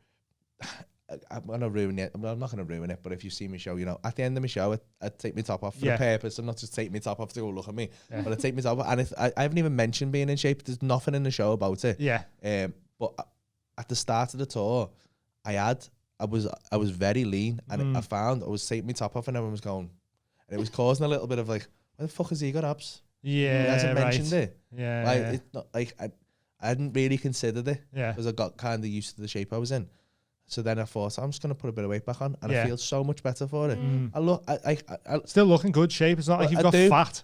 I'm gonna ruin it. I'm not gonna ruin it, but if you see me show, you know, at the end of my show, I'd take my top off for a purpose. I'm not just take my top off to go look at me, but I take my top off. And if, I haven't even mentioned being in shape. There's nothing in the show about it. But at the start of the tour, I was very lean, and I found I was taking my top off, and everyone was going, and it was causing a little bit of like, where the fuck has he got abs? He hasn't mentioned it. Like it's not like I hadn't really considered it because I got kind of used to the shape I was in. So then I thought, I'm just going to put a bit of weight back on, and I feel so much better for it. I still look in good shape. It's not like you've got fat.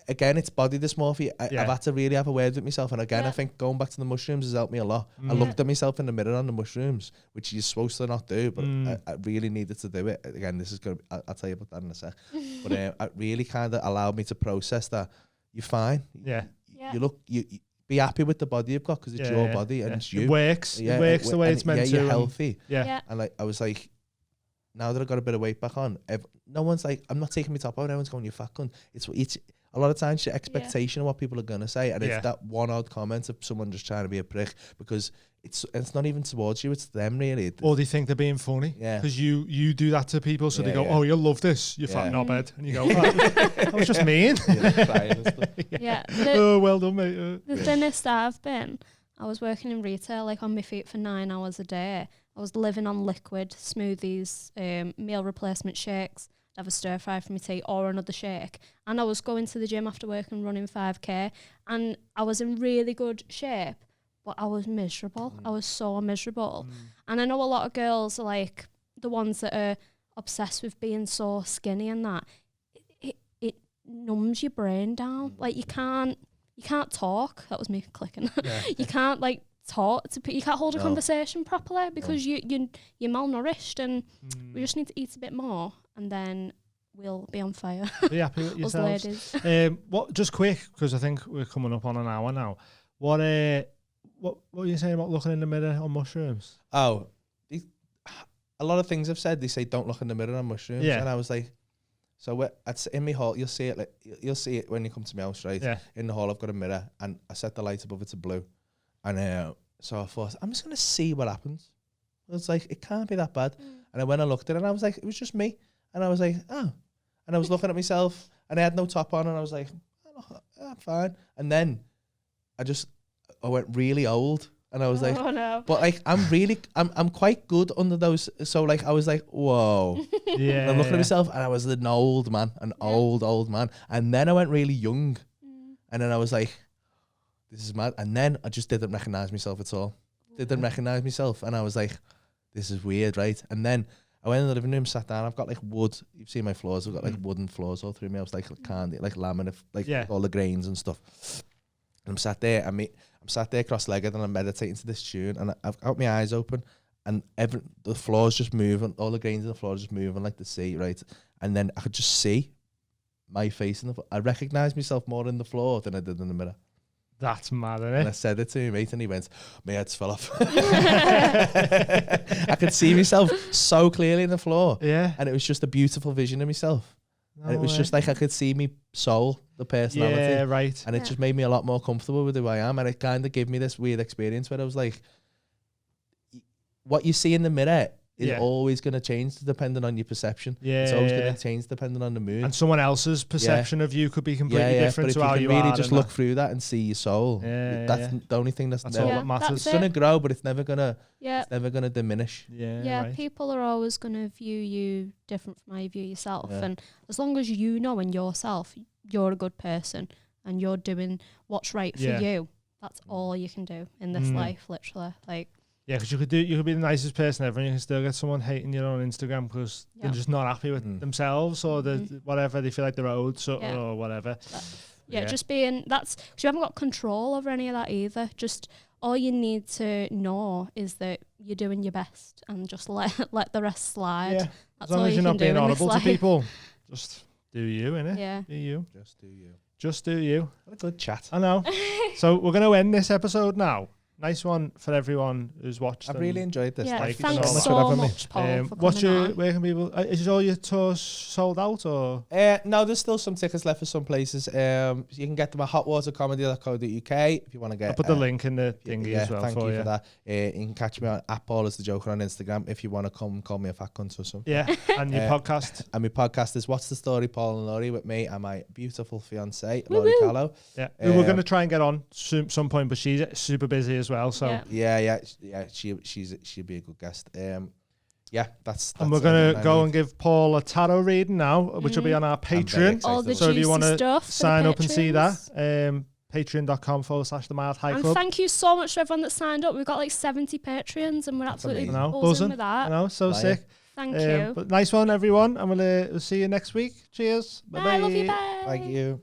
again, it's body dysmorphia. I've had to really have a word with myself. And again, I think going back to the mushrooms has helped me a lot. I looked at myself in the mirror on the mushrooms, which you're supposed to not do, but I really needed to do it. Again, this is going to be, I'll tell you about that in a sec. But it really kind of allowed me to process that you're fine. Yeah. You look, you be happy with the body you've got because it's your body and it's you. It works. It works the way it's meant to. You're healthy. Yeah. And like, I was like, now that I've got a bit of weight back on, no one's like, I'm not taking my top off. Everyone's going, you fat cunt. It's a lot of times your expectation of what people are going to say. And it's that one odd comment of someone just trying to be a prick because it's not even towards you. It's them really. Or they think they're being funny. Yeah. Because you do that to people. So they go, oh, you'll love this. You're fat knobhead. And you go, I was just mean. Oh, well done, mate. The thinnest I've been, I was working in retail, like on my feet for 9 hours a day. I was living on liquid, smoothies, meal replacement shakes. I'd have a stir fry for my tea or another shake. And I was going to the gym after work and running 5K. And I was in really good shape, but I was miserable. I was so miserable. And I know a lot of girls are like the ones that are obsessed with being so skinny and that. It numbs your brain down. Like you can't talk. That was me clicking. You can't like talk to people. You can't hold a conversation properly because you're malnourished, and we just need to eat a bit more, and then we'll be on fire. Be happy with yourselves. Ladies. What? Just quick, because I think we're coming up on an hour now. What were you saying about looking in the mirror on mushrooms? Oh, a lot of things I've said. They say don't look in the mirror on mushrooms, and I was like, so in my hall, you'll see it when you come to my house, right? Yeah. In the hall, I've got a mirror, and I set the light above it to blue. And so I thought, I'm just going to see what happens. I was like, it can't be that bad. And when I looked at it, and I was like, it was just me. And I was like, oh. And I was looking at myself, and I had no top on, and I was like, oh, fine. And then I went really old. And I was like, oh, no. But like, I'm quite good under those. So like, I was like, whoa. Yeah. And I'm looking at myself, and I was an old man, old man. And then I went really young. And then I was like, this is mad. And then I just didn't recognize myself at all. Didn't recognize myself. And I was like, this is weird, right? And then I went in the living room, sat down. I've got like wood. You've seen my floors. I've got like wooden floors all through me. I was like candy, like laminate, like all the grains and stuff. And I'm sat there. I'm sat there cross-legged, and I'm meditating to this tune. And I've got my eyes open, and the floor's just moving. All the grains in the floor are just moving like the sea, right? And then I could just see my face in the floor. I recognized myself more in the floor than I did in the mirror. That's mad, isn't it? And I said it to him, mate, and he went, my head's fell off. I could see myself so clearly in the floor. Yeah. And it was just a beautiful vision of myself. And it was just like I could see me soul, the personality. Yeah, right. And it just made me a lot more comfortable with who I am. And it kind of gave me this weird experience where I was like, what you see in the mirror is always going to change depending on your perception. Yeah, it's always going to change depending on the mood. And someone else's perception of you could be completely different to how you are. But if you can really just look through that and see your soul, that's the only thing that's all that matters. It's going to grow, but it's never going to diminish. Yeah, right. People are always going to view you different from how you view yourself. Yeah. And as long as you know in yourself, you're a good person and you're doing what's right for you, that's all you can do in this life, literally. Like, yeah, because you could be the nicest person ever, and you can still get someone hating you on Instagram because they're just not happy with themselves or whatever, they feel like they're owed something or whatever. Just being because you haven't got control over any of that either. Just all you need to know is that you're doing your best and just let the rest slide. Yeah. That's as long as you're not being audible to people, just do you, innit? Yeah. Do you. Just do you. Just do you. What a good chat. I know. So we're going to end this episode now. Nice one for everyone who's watched. I've really enjoyed this. Yeah, thanks so much, Paul, for coming on. Where can people... Is all your tours sold out, or...? No, there's still some tickets left for some places. You can get them at hotwatercomedy.co.uk if you want to get... I'll put the link in the thingy as well. Thank you for that. You can catch me on @PaulIsTheJoker on Instagram if you want to come call me a fat cunt or something. Yeah, and your podcast. And my podcast is What's the Story, Paul and Laurie, with me and my beautiful fiancée, Laurie Callow. Yeah, we're going to try and get on some point, but she's super busy as well, so... Yeah. She'll be a good guest. That's and we're gonna go and give Paul a tarot reading now, which will be on our Patreon. All the so if you want to sign up and see that, patreon.com/The Mild High Club. And thank you so much to everyone that signed up. We've got like 70 Patreons, and we're absolutely buzzing with that. I know, so sick. Thank you. But nice one, everyone, and we'll see you next week. Cheers. Bye. Love you. Bye. Thank you.